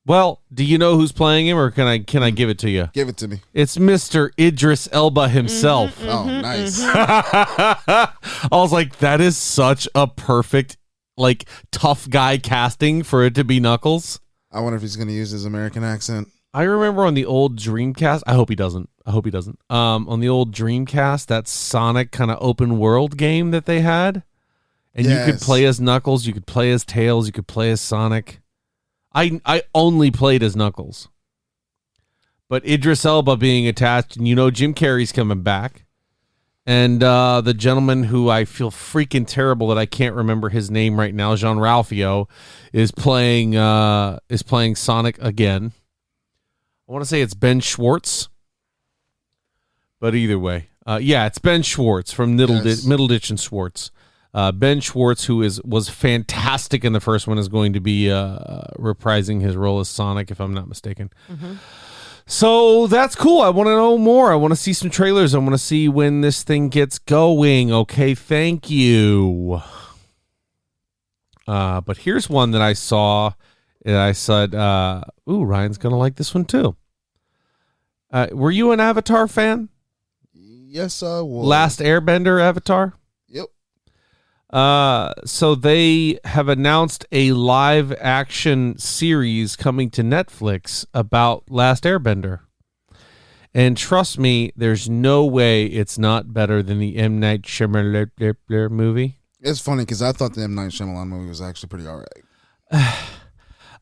Well, do you know who's playing him, or can I give it to you? Give it to me. It's Mr. Idris Elba himself. Oh, nice. I was like, that is such a perfect, tough guy casting for it to be Knuckles. I wonder if he's going to use his American accent. I remember on the old Dreamcast, I hope he doesn't. I hope he doesn't. On the old Dreamcast, that Sonic kind of open world game that they had. And you could play as Knuckles, you could play as Tails, you could play as Sonic. I only played as Knuckles. But Idris Elba being attached, and Jim Carrey's coming back. And the gentleman who I feel freaking terrible that I can't remember his name right now, Jean-Ralphio, is playing Sonic again. I want to say it's Ben Schwartz. But either way, it's Ben Schwartz from Middleditch and Schwartz. Ben Schwartz, who was fantastic in the first one, is going to be reprising his role as Sonic, if I'm not mistaken. Mm-hmm. So that's cool. I want to know more. I want to see some trailers. I want to see when this thing gets going. Okay, thank you. But here's one that I saw, and I said, ooh, Ryan's going to like this one too. Were you an Avatar fan? Yes, I was. Last Airbender Avatar? Yep. So they have announced a live action series coming to Netflix about Last Airbender. And trust me, there's no way it's not better than the M. Night Shyamalan movie. It's funny because I thought the M. Night Shyamalan movie was actually pretty all right.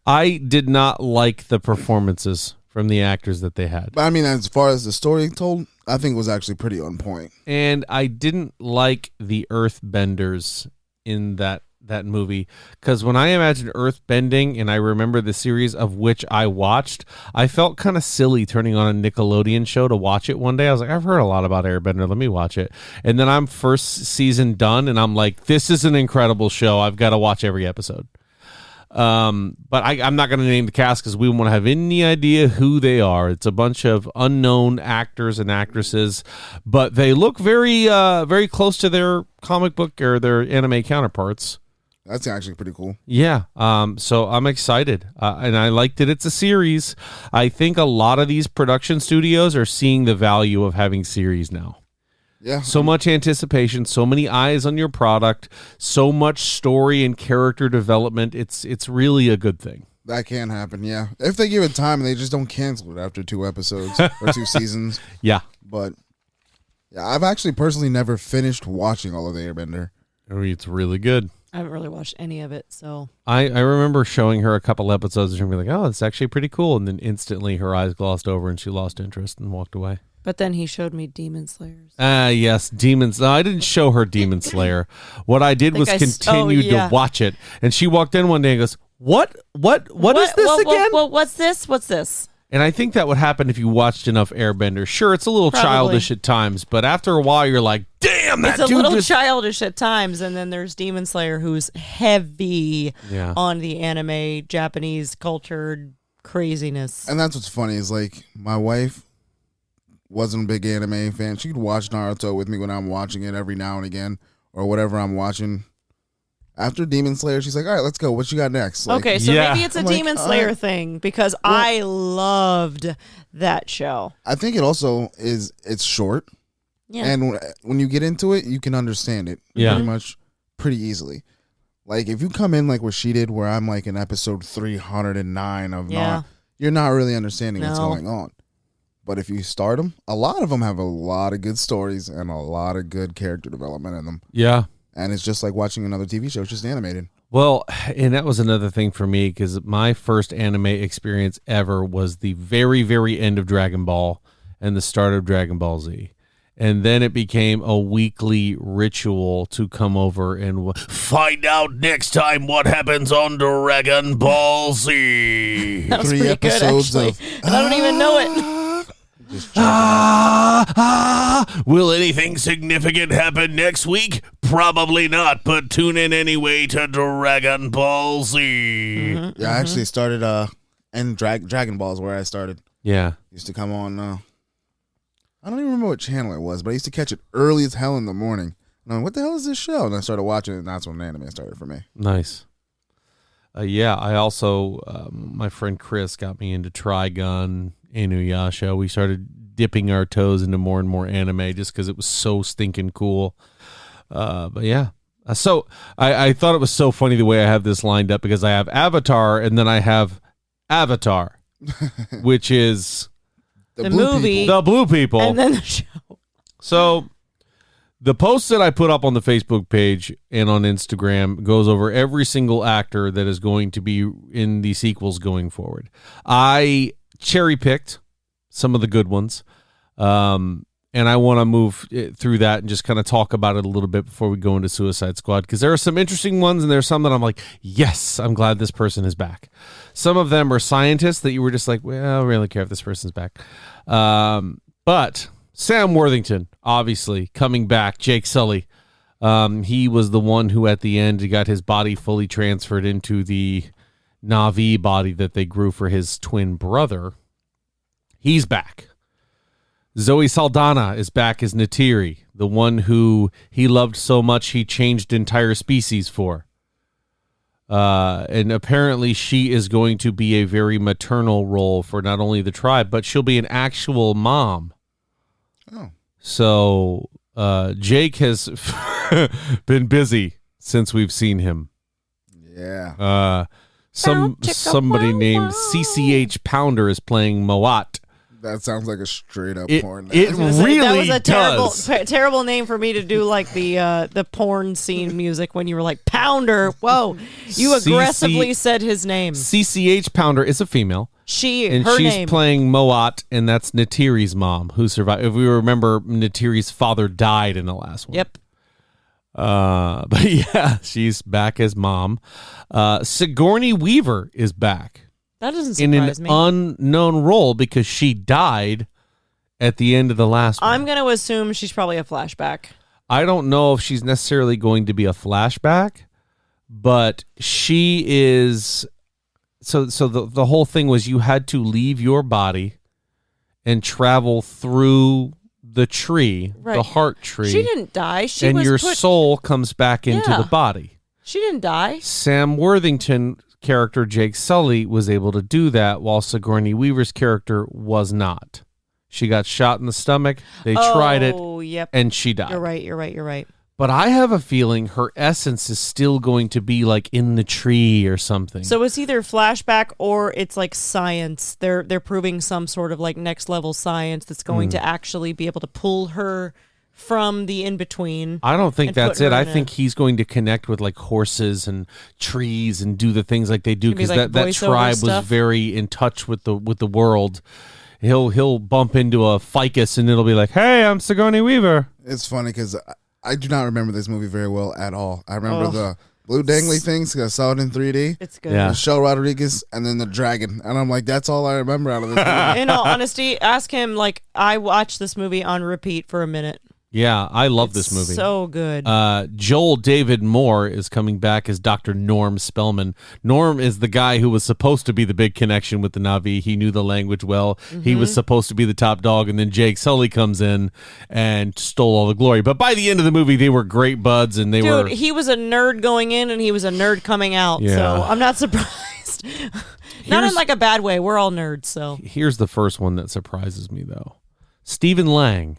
I did not like the performances from the actors that they had. I mean, as far as the story told, I think it was actually pretty on point. And I didn't like the Earthbenders in that movie, because when I imagine Earthbending, and I remember the series of which I watched, I felt kind of silly turning on a Nickelodeon show to watch it one day. I was like, I've heard a lot about Airbender, let me watch it. And then I'm first season done, and I'm like, this is an incredible show. I've got to watch every episode. But I'm not going to name the cast because we won't have any idea who they are. It's a bunch of unknown actors and actresses, but they look very, very close to their comic book or their anime counterparts. That's actually pretty cool. Yeah. So I'm excited. And I like that it's a series. I think a lot of these production studios are seeing the value of having series now. Yeah. So much anticipation, so many eyes on your product, so much story and character development. It's really a good thing. That can happen, yeah. If they give it time and they just don't cancel it after 2 episodes or 2 seasons. Yeah. But yeah, I've actually personally never finished watching all of the Airbender. It's really good. I haven't really watched any of it, so I remember showing her a couple episodes and she'd be like, oh, it's actually pretty cool. And then instantly her eyes glossed over and she lost interest and walked away. But then he showed me Demon Slayers. Yes, Demons. No, I didn't show her Demon Slayer. What I did was continue to watch it. And she walked in one day and goes, What is this again? What's this? What's this? And I think that would happen if you watched enough Airbender. Sure, it's a little childish at times, but after a while you're like, damn, that it's dude a little childish at times. And then there's Demon Slayer, who's heavy on the anime, Japanese cultured craziness. And that's what's funny is like my wife wasn't a big anime fan. She'd watch Naruto with me when I'm watching it every now and again or whatever I'm watching. After Demon Slayer, she's like, all right, let's go. What you got next? Like, okay, so maybe it's a Demon Slayer thing because I loved that show. I think it also is, it's short. Yeah. And when you get into it, you can understand it pretty much pretty easily. Like if you come in like where she did, where I'm like in episode 309 of you're not really understanding what's going on. But if you start them, a lot of them have a lot of good stories and a lot of good character development in them. Yeah. And it's just like watching another TV show. It's just animated. Well, and that was another thing for me because my first anime experience ever was the very, very end of Dragon Ball and the start of Dragon Ball Z. And then it became a weekly ritual to come over and find out next time what happens on Dragon Ball Z. That was 3 episodes good, actually. And I don't even know it. Will anything significant happen next week? Probably not, but tune in anyway to Dragon Ball Z. Mm-hmm, I actually started, and Dragon Ball is where I started. Yeah. Used to come on, I don't even remember what channel it was, but I used to catch it early as hell in the morning. And I'm like, what the hell is this show? And I started watching it, and that's when anime started for me. Nice. I also, my friend Chris got me into Trigun, Inuyasha. We started dipping our toes into more and more anime just because it was so stinking cool. But yeah. So I thought it was so funny the way I have this lined up because I have Avatar and then I have Avatar, which is the movie, The Blue People. and then the show. So the post that I put up on the Facebook page and on Instagram goes over every single actor that is going to be in the sequels going forward. I cherry-picked some of the good ones. And I want to move through that and just kind of talk about it a little bit before we go into Suicide Squad, because there are some interesting ones and there's some that I'm like, yes, I'm glad this person is back. Some of them are scientists that you were just like, well, I don't really care if this person's back. But Sam Worthington, obviously, coming back. Jake Sully. He was the one who at the end got his body fully transferred into the Na'vi body that they grew for his twin brother. He's back. Zoe Saldana is back as Neytiri, the one who he loved so much he changed entire species for. And apparently she is going to be a very maternal role for not only the tribe, but she'll be an actual mom. Oh. So Jake has been busy since we've seen him. Yeah. Somebody named CCH Pounder is playing Moat. That sounds like a straight up porn. It really that was a does. terrible name for me to do, like the porn scene music when you were like Pounder. Whoa, you aggressively said his name. CCH Pounder is a female. She's name. playing Moat, and that's Neytiri's mom who survived. If we remember, Neytiri's father died in the last one. Yep. But yeah, she's back as mom. Sigourney Weaver is back. That doesn't in surprise an me. unknown role because she died at the end of the last one. I'm going to assume she's probably a flashback. I don't know if she's necessarily going to be a flashback, but she is. So the whole thing was you had to leave your body and travel through the tree, the heart tree. She didn't die. And your soul comes back into the body. She didn't die. Sam Worthington character Jake Sully was able to do that, while Sigourney Weaver's character was not. She got shot in the stomach. They tried it, and she died. You're right. But I have a feeling her essence is still going to be like in the tree or something. So it's either flashback or it's like science. They're proving some sort of like next level science that's going to actually be able to pull her from the in-between. I don't think that's it. I think he's going to connect with like horses and trees and do the things like they do, because like that tribe was very in touch with the world. He'll bump into a ficus and it'll be like, hey, I'm Sigourney Weaver. It's funny because I do not remember this movie very well at all. I remember the blue dangly things because I saw it in 3D. It's good. Yeah. Michelle Rodriguez and then the dragon. And I'm like, that's all I remember out of this movie. In all honesty, ask him, like, I watched this movie on repeat for a minute. Yeah, I love this movie. So good. Joel David Moore is coming back as Dr. Norm Spellman. Norm is the guy who was supposed to be the big connection with the Na'vi. He knew the language well. Mm-hmm. He was supposed to be the top dog, and then Jake Sully comes in and stole all the glory. But by the end of the movie, they were great buds, and he was a nerd going in, and he was a nerd coming out. Yeah. So I'm not surprised. Not in like a bad way. We're all nerds. So here's the first one that surprises me, though. Stephen Lang,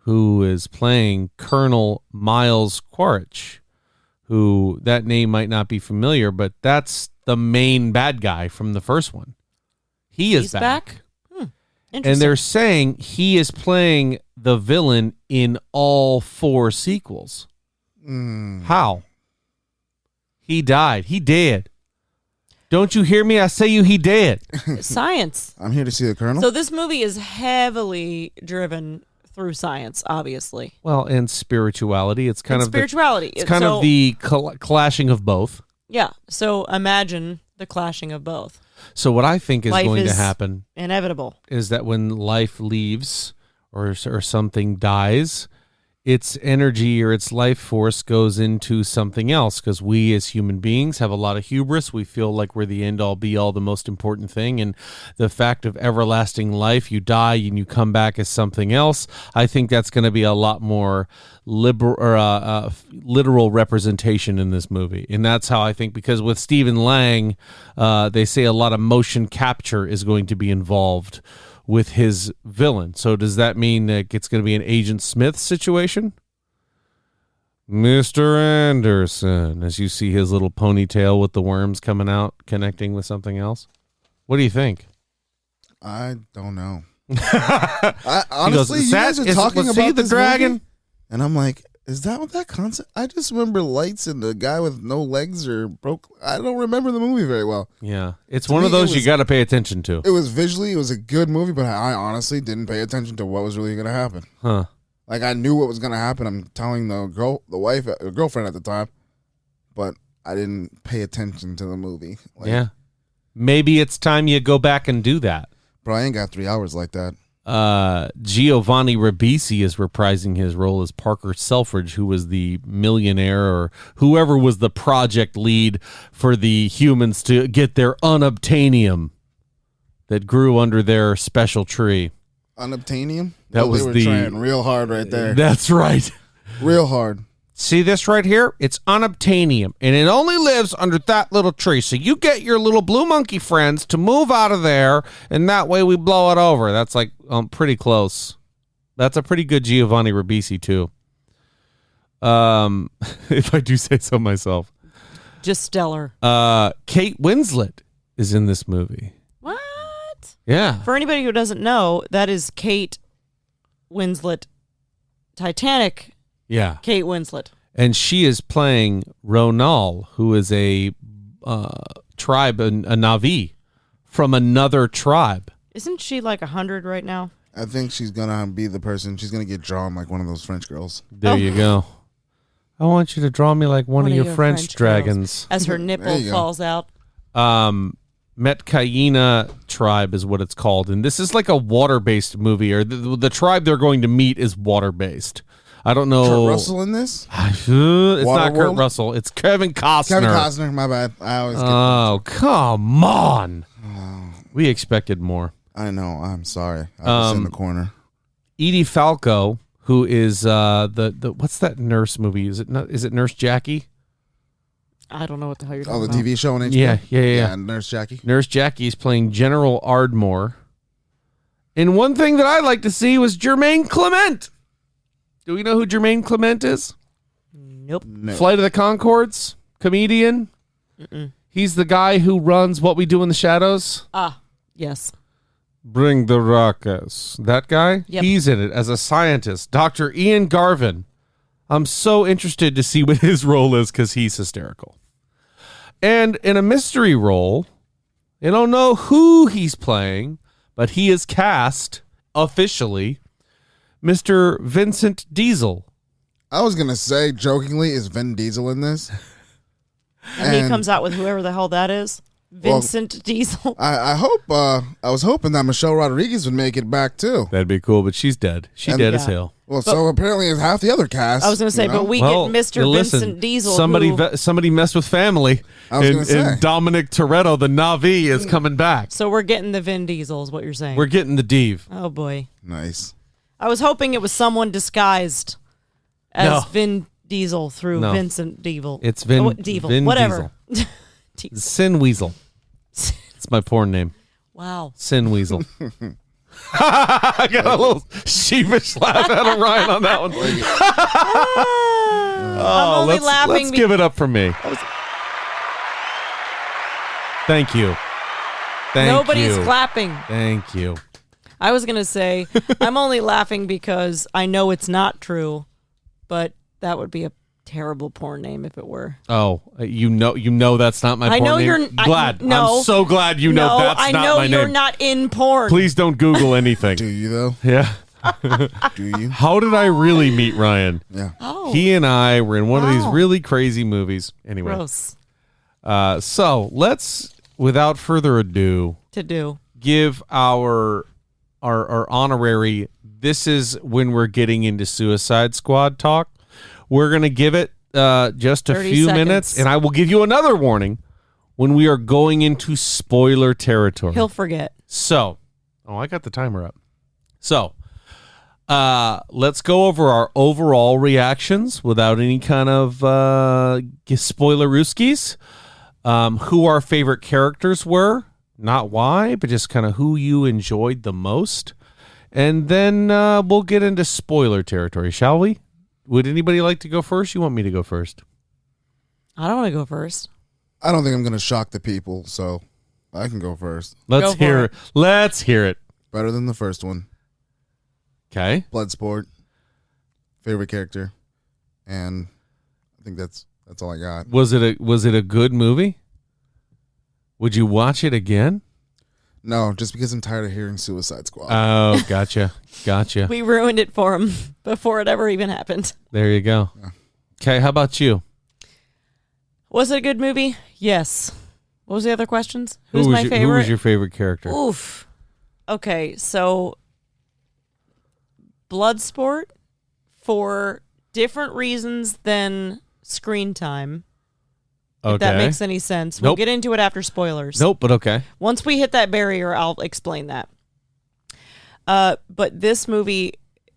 who is playing Colonel Miles Quaritch, who that name might not be familiar, but that's the main bad guy from the first one. He's back. And they're saying he is playing the villain in all 4 sequels. How? He died. He dead. Don't you hear me? I say he dead. Science. I'm here to see the Colonel. So this movie is heavily driven through science, obviously. Well, and spirituality. It's kind of spirituality. It's kind of the clashing of both. Yeah. So imagine the clashing of both. So what I think is life going is to happen inevitable is that when life leaves or something dies, its energy or its life force goes into something else, because we as human beings have a lot of hubris. We feel like we're the end all be all, the most important thing. And the fact of everlasting life, you die and you come back as something else. I think that's going to be a lot more literal representation in this movie. And that's how I think, because with Stephen Lang, they say a lot of motion capture is going to be involved with his villain. So does that mean that it's going to be an Agent Smith situation? Mr. Anderson, as you see his little ponytail with the worms coming out, connecting with something else. What do you think? I don't know. Honestly, you guys are talking about the this dragon, movie, and I'm like, is that what that concept? I just remember lights and the guy with no legs or broke. I don't remember the movie very well. Yeah, it's one of those you got to pay attention to. It was it was a good movie, but I honestly didn't pay attention to what was really going to happen. Huh? Like I knew what was going to happen. I'm telling the girlfriend at the time, but I didn't pay attention to the movie. Like, Yeah, maybe it's time you go back and do that. bro, I ain't got 3 hours like that. Giovanni Ribisi is reprising his role as Parker Selfridge, who was the millionaire or whoever was the project lead for the humans to get their unobtainium that grew under their special tree. Unobtainium? That was they were trying real hard right there. That's right. Real hard. See this right here? It's unobtainium, and it only lives under that little tree. So you get your little blue monkey friends to move out of there, and that way we blow it over. That's like pretty close. That's a pretty good Giovanni Ribisi too. If I do say so myself. Just stellar. Kate Winslet is in this movie. What? Yeah. For anybody who doesn't know, that is Kate Winslet, Titanic. Yeah. Kate Winslet. And she is playing Ronal, who is a tribe, a Navi from another tribe. Isn't she like 100 right now? I think she's gonna be the person. She's gonna get drawn like one of those French girls. There you go. I want you to draw me like one of your French dragons. As her nipple falls out. Metcayena tribe is what it's called. And this is like a water-based movie, or the tribe they're going to meet is water-based. I don't know. Kurt Russell in this? It's not Kurt Waterworld? Russell. It's Kevin Costner. Kevin Costner, my bad. I always get Oh, come on. We expected more. I know. I'm sorry. I was in the corner. Edie Falco, who is the what's that nurse movie? Is it Nurse Jackie? I don't know what the hell you're Oh, talking the about. TV show on HBO? Yeah. Nurse Jackie. Nurse Jackie is playing General Ardmore. And one thing that I like to see was Jermaine Clement. Do we know who Jermaine Clement is? Nope. No. Flight of the Conchords, comedian. He's the guy who runs What We Do in the Shadows. Yes. Bring the ruckus. That guy? Yep. He's in it as a scientist. Dr. Ian Garvin. I'm so interested to see what his role is because he's hysterical. And in a mystery role, I don't know who he's playing, but he is cast officially Mr. Vincent Diesel. I was going to say, jokingly, is Vin Diesel in this? And he comes out with whoever the hell that is. Vincent Diesel. I hope, I was hoping that Michelle Rodriguez would make it back, too. That'd be cool, but she's dead. She's dead as hell. Well, so apparently it's half the other cast. I was going to say, but we get Mr. Vincent Diesel. Somebody messed with family. I was gonna say. And Dominic Toretto, the Navi, is coming back. So we're getting the Vin Diesel is what you're saying. We're getting the Deve. Oh, boy. Nice. I was hoping it was someone disguised as Vin Diesel through Vincent Diesel. It's Vin whatever. Diesel. Sin Weasel. It's my porn name. Wow. Sin Weasel. I got a little sheepish laugh out of Ryan on that one. I'm only laughing. Let's give it up for me. Thank you. Nobody's clapping. Thank you. I was going to say, I'm only laughing because I know it's not true, but that would be a terrible porn name if it were. Oh, you know that's not my porn name? I know you're glad. No. I'm so glad you know that's not my name. I know you're not in porn. Please don't Google anything. Do you, though? Yeah. Do you? How did I really meet Ryan? Yeah. Oh. He and I were in one of these really crazy movies. Anyway. Gross. So let's, without further ado, give our honorary, this is when we're getting into Suicide Squad talk. We're going to give it just a few minutes, and I will give you another warning when we are going into spoiler territory. He'll forget. So, I got the timer up. So, let's go over our overall reactions without any kind of spoiler-ooskies. Who our favorite characters were, not why, but just kind of who you enjoyed the most. And then we'll get into spoiler territory, shall we? Would anybody like to go first? You want me to go first? I don't want to go first. I don't think I'm going to shock the people, so I can go first. Let's hear it. Let's hear it. Better than the first one. Okay. Bloodsport. Favorite character. And I think that's all I got. Was it a good movie? Would you watch it again? No, just because I'm tired of hearing Suicide Squad. Oh, gotcha. We ruined it for him before it ever even happened. There you go. Yeah. Okay, how about you? Was it a good movie? Yes. What was the other questions? Who's my favorite? Who was your favorite character? Oof. Okay, so Bloodsport for different reasons than screen time. Okay. If that makes any sense. Nope. We'll get into it after spoilers. Nope, but okay. Once we hit that barrier, I'll explain that. But this movie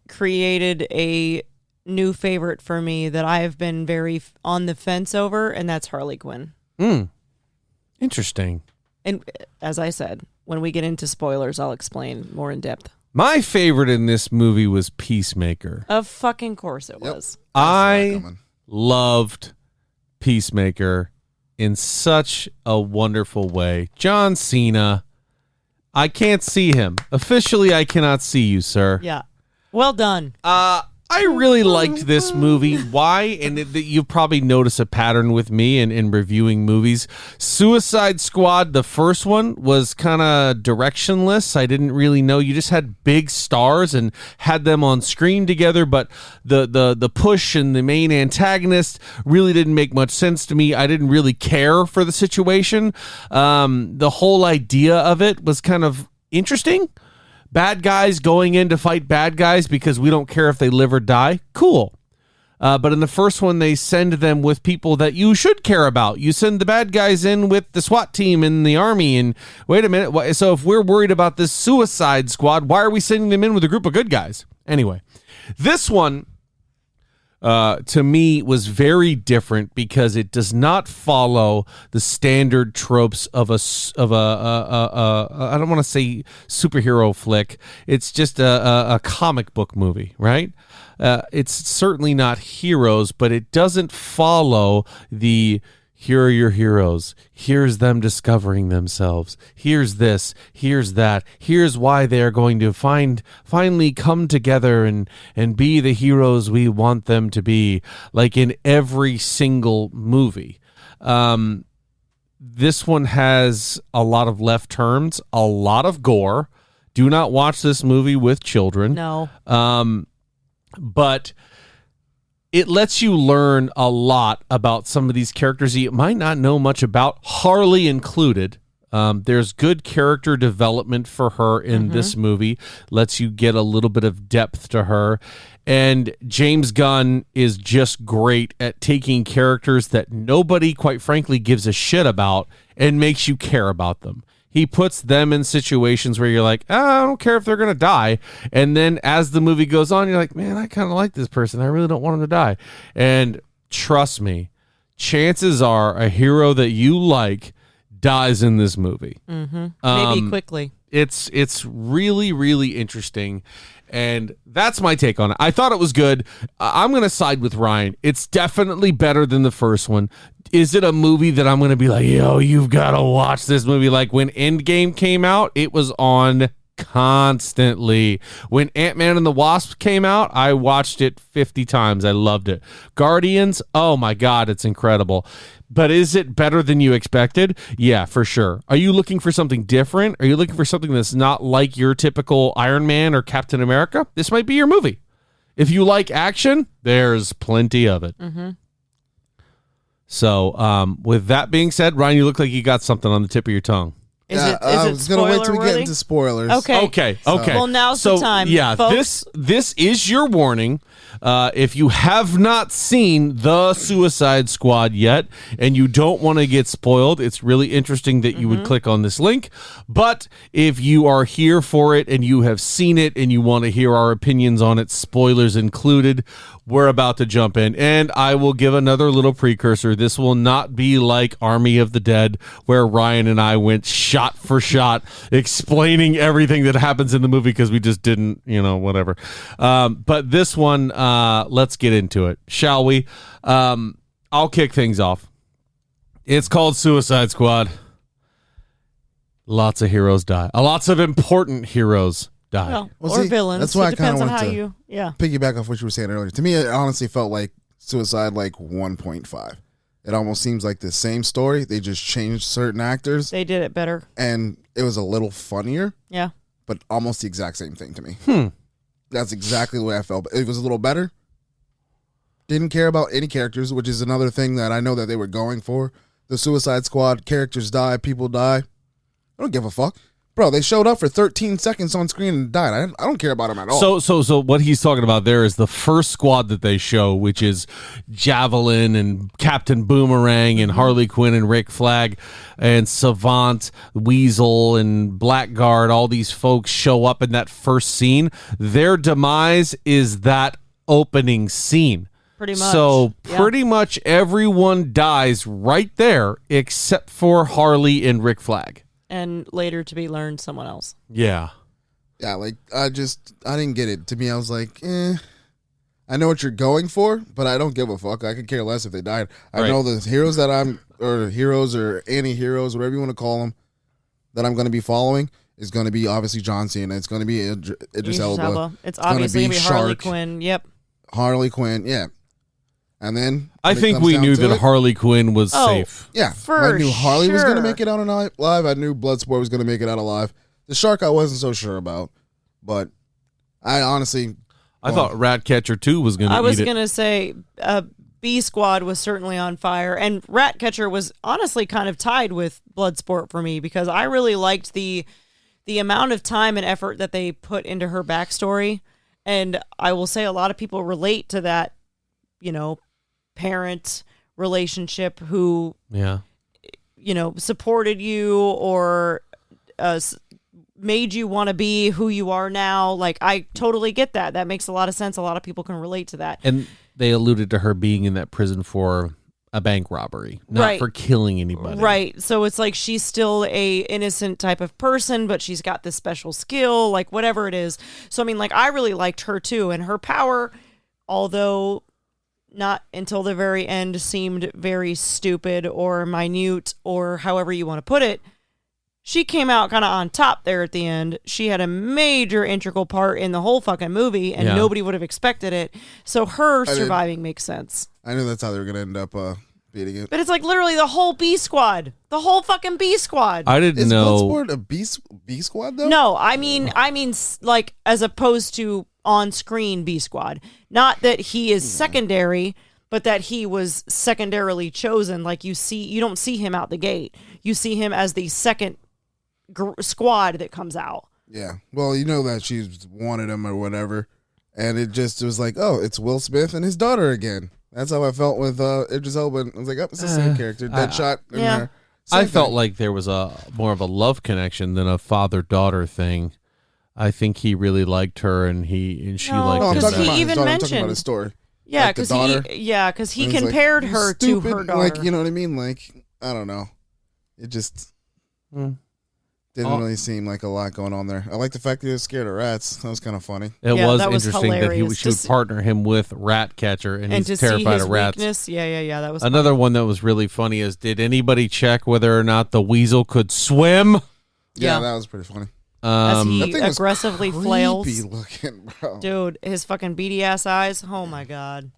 created a new favorite for me that I have been very on the fence over, and that's Harley Quinn. Interesting. And as I said, when we get into spoilers, I'll explain more in depth. My favorite in this movie was Peacemaker. Of fucking course it was. I loved Peacemaker in such a wonderful way. John Cena, I can't see him. Officially, I cannot see you, sir. Yeah. Well done. I really liked this movie. Why? And you've probably noticed a pattern with me in reviewing movies. Suicide Squad, the first one, was kind of directionless. I didn't really know. You just had big stars and had them on screen together, but the push and the main antagonist really didn't make much sense to me. I didn't really care for the situation. The whole idea of it was kind of interesting. Bad guys going in to fight bad guys because we don't care if they live or die. Cool. But in the first one, they send them with people that you should care about. You send the bad guys in with the SWAT team and the army. And wait a minute. So if we're worried about this Suicide Squad, why are we sending them in with a group of good guys? Anyway, this one, to me, was very different because it does not follow the standard tropes of a I don't want to say superhero flick. It's just a comic book movie, right? It's certainly not heroes, but it doesn't follow the here are your heroes. Here's them discovering themselves. Here's this. Here's that. Here's why they are going to finally come together and be the heroes we want them to be, like in every single movie. This one has a lot of left turns, a lot of gore. Do not watch this movie with children. No. But it lets you learn a lot about some of these characters you might not know much about, Harley included. There's good character development for her in this movie, lets you get a little bit of depth to her. And James Gunn is just great at taking characters that nobody, quite frankly, gives a shit about and makes you care about them. He puts them in situations where you're like, I don't care if they're going to die. And then as the movie goes on, you're like, man, I kind of like this person. I really don't want him to die. And trust me, chances are a hero that you like dies in this movie. Maybe quickly. It's really, really interesting. And that's my take on it. I thought it was good. I'm going to side with Ryan. It's definitely better than the first one. Is it a movie that I'm going to be like, yo, you've got to watch this movie? Like when Endgame came out, it was on constantly. When Ant-Man and the Wasp came out, I watched it 50 times. I loved it. Guardians, oh my God, it's incredible. But is it better than you expected? Yeah, for sure. Are you looking for something different? Are you looking for something that's not like your typical Iron Man or Captain America? This might be your movie. If you like action, there's plenty of it. So, with that being said, Ryan, you look like you got something on the tip of your tongue. Is I it was gonna wait till we get spoiler-worthy? into spoilers. Okay. Well, now's the time, Yeah, folks. this is your warning. If you have not seen The Suicide Squad yet and you don't want to get spoiled, it's really interesting that you would click on this link. But if you are here for it and you have seen it and you want to hear our opinions on it, spoilers included, we're about to jump in. And I will give another little precursor. This will not be like Army of the Dead, where Ryan and I went shot for shot explaining everything that happens in the movie because we just didn't, whatever. But this one, let's get into it, shall we? I'll kick things off. It's called Suicide Squad. Lots of heroes die. Lots of important heroes die. Well, Well, or see, villains. that's why I it kinda depends on want how to- you. Yeah. Piggyback off what you were saying earlier. To me, it honestly felt like Suicide like 1.5. It almost seems like the same story. They just changed certain actors, They did it better. and it was a little funnier, Yeah. but almost the exact same thing to me. That's exactly the way I felt. It was a little better. Didn't care about any characters, which is another thing that I know that they were going for. The Suicide Squad, characters die, people die. I don't give a fuck. Bro, they showed up for 13 seconds on screen and died. I don't care about them at all. So what he's talking about there is the first squad that they show, which is Javelin and Captain Boomerang and Harley Quinn and Rick Flag and Savant, Weasel and Blackguard. All these folks show up in that first scene. Their demise is that opening scene. Pretty much. So Yeah. pretty much everyone dies right there except for Harley and Rick Flag. And later to be learned, someone else. Yeah. Yeah, like, I didn't get it. To me, I was like, I know what you're going for, but I don't give a fuck. I could care less if they died. I Right. know the heroes that heroes or anti-heroes, whatever you want to call them, that I'm going to be following is going to be obviously John Cena. It's going to be Idris Idris Elba. Elba. It's gonna obviously going to be Harley Shark. Quinn. Yep. Harley Quinn, yeah. And then I when it think comes we down knew to that it, Harley Quinn was Oh. safe. yeah, For I knew Harley was going to sure. make it out alive. I knew Bloodsport was going to make it out alive. The Shark I wasn't so sure about, but I honestly, I thought Ratcatcher 2 was going to I eat was it. going to say B Squad was certainly on fire. And Ratcatcher was honestly kind of tied with Bloodsport for me because I really liked the amount of time and effort that they put into her backstory. And I will say a lot of people relate to that, parent relationship who, Yeah. supported you or made you want to be who you are now. Like, I totally get that. That makes a lot of sense. A lot of people can relate to that. And they alluded to her being in that prison for a bank robbery, not Right. for killing anybody. Right. So it's like she's still a innocent type of person, but she's got this special skill, like whatever it is. So, I mean, like, I really liked her too. And her power, although not until the very end seemed very stupid or minute or however you want to put it, she came out kind of on top there at the end. She had a major integral part in the whole fucking movie, and Yeah. nobody would have expected it. So her did. surviving makes sense. I knew that's how they were going to end up beating it. But it's like literally the whole B Squad. The whole fucking B Squad. I didn't Is know. Bloodsport a B Squad though? No, I mean, like as opposed to on-screen B Squad. Not that he is secondary, but that he was secondarily chosen. Like you don't see him out the gate. You see him as the second squad that comes out. Yeah. Well, you know that she wanted him or whatever, and it was like, oh, it's Will Smith and his daughter again. That's how I felt with Idris Elba. I was like, oh, it's the same character. Deadshot. in yeah. there. I Same felt thing. like there was more of a love connection than a father-daughter thing. I think he really liked her, and she No, liked No, I'm him. because talking he about his even daughter. I'm talking mentioned- about his story. Yeah, Like the because daughter. he And he's like, compared "You her to stupid," her daughter. Like, you know what I mean? Like, I don't know. It just didn't Oh. really seem like a lot going on there. I like the fact that he was scared of rats. That was kind of funny. It Yeah, was that was interesting that hilarious. she would Just- partner him with Ratcatcher, and and he's to see terrified his of rats. weakness. Yeah, that was Another one that was really funny is, did anybody check whether or not the weasel could swim? Yeah, Yeah. that was pretty funny. as Um, he That thing was aggressively creepy flails. looking, bro. Dude, his fucking beady ass eyes. Oh my god.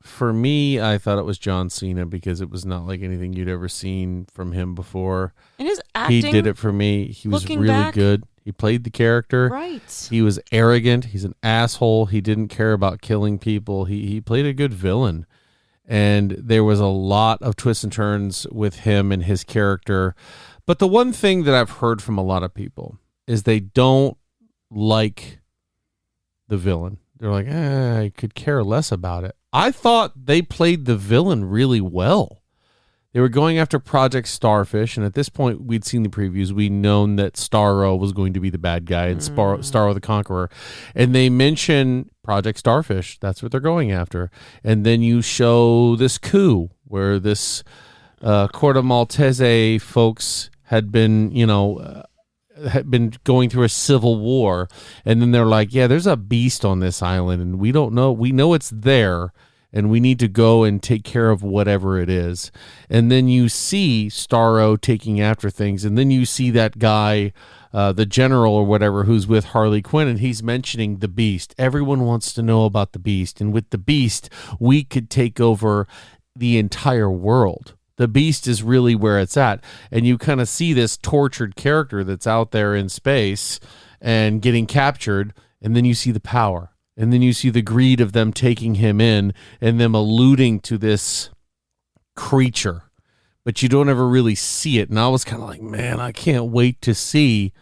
For me, I thought it was John Cena because it was not like anything you'd ever seen from him before. And his acting. He did it for me. He was looking really back- good. He played the character. Right. He was arrogant. He's an asshole. He didn't care about killing people. He played a good villain. And there was a lot of twists and turns with him and his character. But the one thing that I've heard from a lot of people is they don't like the villain. They're like, I could care less about it. I thought they played the villain really well. They were going after Project Starfish, and at this point, we'd seen the previews. We'd known that Starro was going to be the bad guy and Starro the Conqueror. And they mention Project Starfish. That's what they're going after. And then you show this coup where this Corte Maltese folks had been, had been going through a civil war. And then they're like, yeah, there's a beast on this island, and we don't know. We know it's there. and we need to go and take care of whatever it is. And then you see Starro taking after things, and then you see that guy, the general or whatever, who's with Harley Quinn, and he's mentioning the Beast. Everyone wants to know about the Beast, and with the Beast, we could take over the entire world. The Beast is really where it's at, and you kind of see this tortured character that's out there in space and getting captured, and then you see the power, and then you see the greed of them taking him in and them alluding to this creature, but you don't ever really see it. And I was kind of like, man, I can't wait to see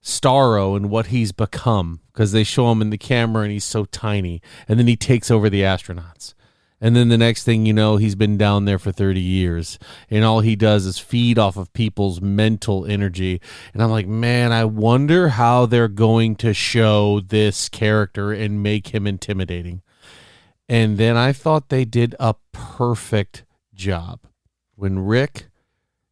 Starro and what he's become, because they show him in the camera and he's so tiny, and then he takes over the astronauts. And then the next thing you know, he's been down there for 30 years, and all he does is feed off of people's mental energy. And I'm like, man, I wonder how they're going to show this character and make him intimidating. And then I thought they did a perfect job. When Rick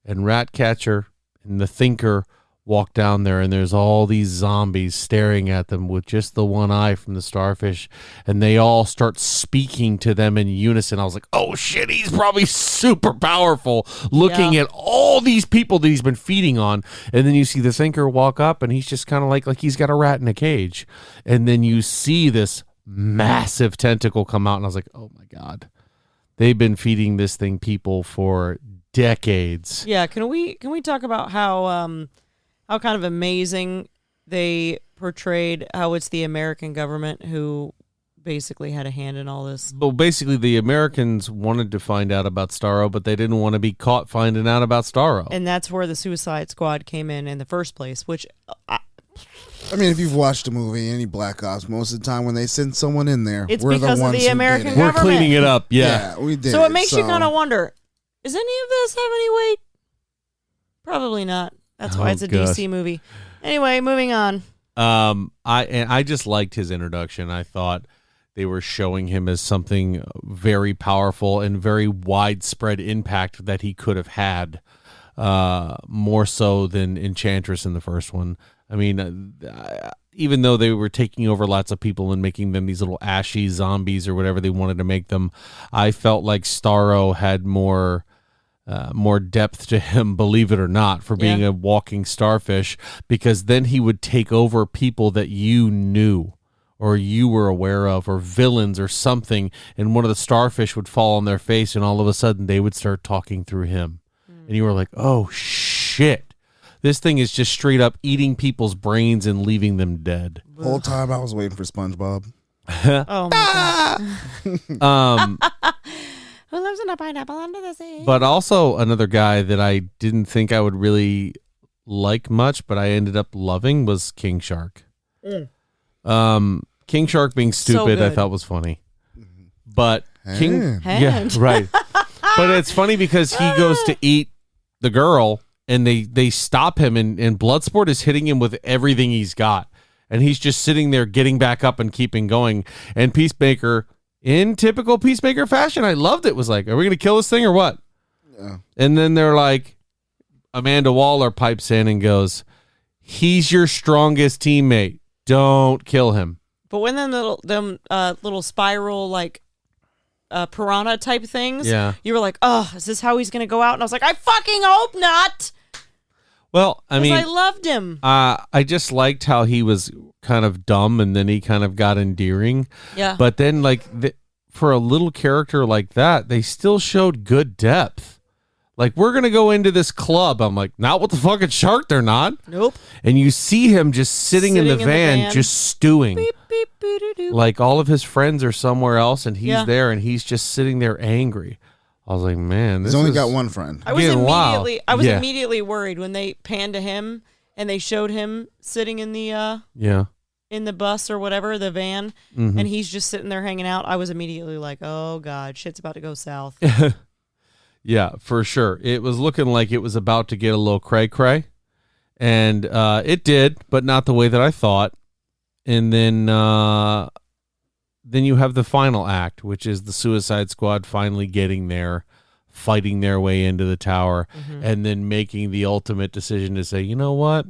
and Ratcatcher and the Thinker walk down there, and there's all these zombies staring at them with just the one eye from the starfish, and they all start speaking to them in unison. I was like, oh shit, he's probably super powerful, looking at all these people that he's been feeding on. And then you see the Thinker walk up, and he's just kind of like he's got a rat in a cage. And then you see this massive tentacle come out, and I was like, oh my God, they've been feeding this thing people for decades. Yeah, can we talk about how kind of amazing they portrayed how it's the American government who basically had a hand in all this? Well, basically, the Americans wanted to find out about Starro, but they didn't want to be caught finding out about Starro. And that's where the Suicide Squad came in the first place, which... I mean, if you've watched a movie, any Black Ops, most of the time when they send someone in there, it's we're because the ones of the who American did it. government. We're cleaning it up, yeah. We did. So it makes you kind of wonder, does any of this have any weight? Probably not. That's why it's a gosh. DC movie. Anyway, moving on. I just liked his introduction. I thought they were showing him as something very powerful and very widespread impact that he could have had, more so than Enchantress in the first one. I mean, even though they were taking over lots of people and making them these little ashy zombies or whatever they wanted to make them, I felt like Starro had more depth to him, believe it or not, for being a walking starfish, because then he would take over people that you knew or you were aware of, or villains or something, and one of the starfish would fall on their face, and all of a sudden they would start talking through him. And you were like, oh shit, this thing is just straight up eating people's brains and leaving them dead. The whole time I was waiting for SpongeBob. Oh my God. Who lives in a pineapple under the sea? But also another guy that I didn't think I would really like much, but I ended up loving, was King Shark. King Shark being stupid, I thought was funny. But yeah, right. But it's funny because he goes to eat the girl, and they stop him, and Bloodsport is hitting him with everything he's got, and he's just sitting there getting back up and keeping going. And Peacemaker, in typical Peacemaker fashion, I loved it, was like, are we going to kill this thing or what? Yeah. And then they're like, Amanda Waller pipes in and goes, he's your strongest teammate. Don't kill him. But when them little spiral, like, piranha type things, you were like, oh, is this how he's going to go out? And I was like, I fucking hope not. Well, I mean, I loved him. I just liked how he was kind of dumb, and then he kind of got endearing. Yeah. But then, like, for a little character like that, they still showed good depth. Like, we're going to go into this club. I'm like, not with the fucking shark, they're not. Nope. And you see him just sitting in the van, just stewing. Beep, beep, like, all of his friends are somewhere else, and he's there, and he's just sitting there angry. I was like, man, this he's only got one friend. I was immediately worried when they panned to him and they showed him sitting in the in the bus or whatever, the van, and he's just sitting there hanging out. I was immediately like, oh God, shit's about to go south. Yeah, for sure. It was looking like it was about to get a little cray-cray, and it did, but not the way that I thought. And then you have the final act, which is the Suicide Squad finally getting there, fighting their way into the tower, and then making the ultimate decision to say, you know what?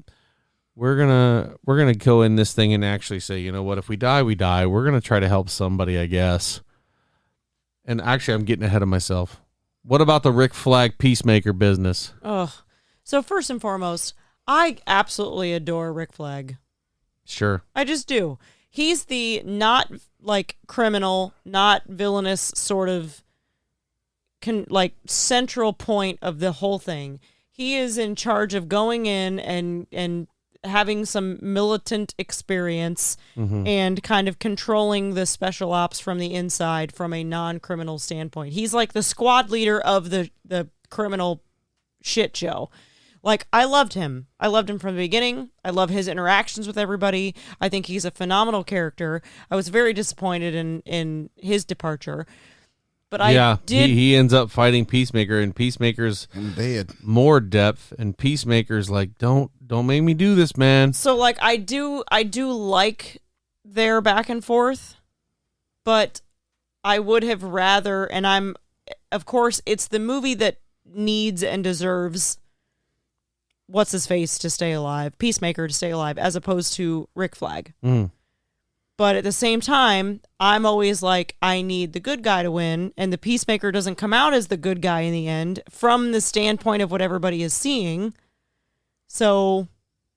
We're gonna go in this thing and actually say, you know what? If we die, we die. We're gonna try to help somebody, I guess. And actually, I'm getting ahead of myself. What about the Rick Flag Peacemaker business? Ugh. So first and foremost, I absolutely adore Rick Flag. Sure. I just do. He's the not like criminal, not villainous sort of like central point of the whole thing. He is in charge of going in and having some militant experience and kind of controlling the special ops from the inside from a non-criminal standpoint. He's like the squad leader of the criminal shit show. Like, I loved him. I loved him from the beginning. I love his interactions with everybody. I think he's a phenomenal character. I was very disappointed in his departure. But I did. He ends up fighting Peacemaker, and Peacemaker's dead. More depth, and Peacemaker's like, don't make me do this, man. So like I do like their back and forth, but I would have rather, and of course it's the movie that needs and deserves what's his face to stay alive, Peacemaker to stay alive, as opposed to Rick Flag. But at the same time, I'm always like, I need the good guy to win, and the Peacemaker doesn't come out as the good guy in the end from the standpoint of what everybody is seeing. So,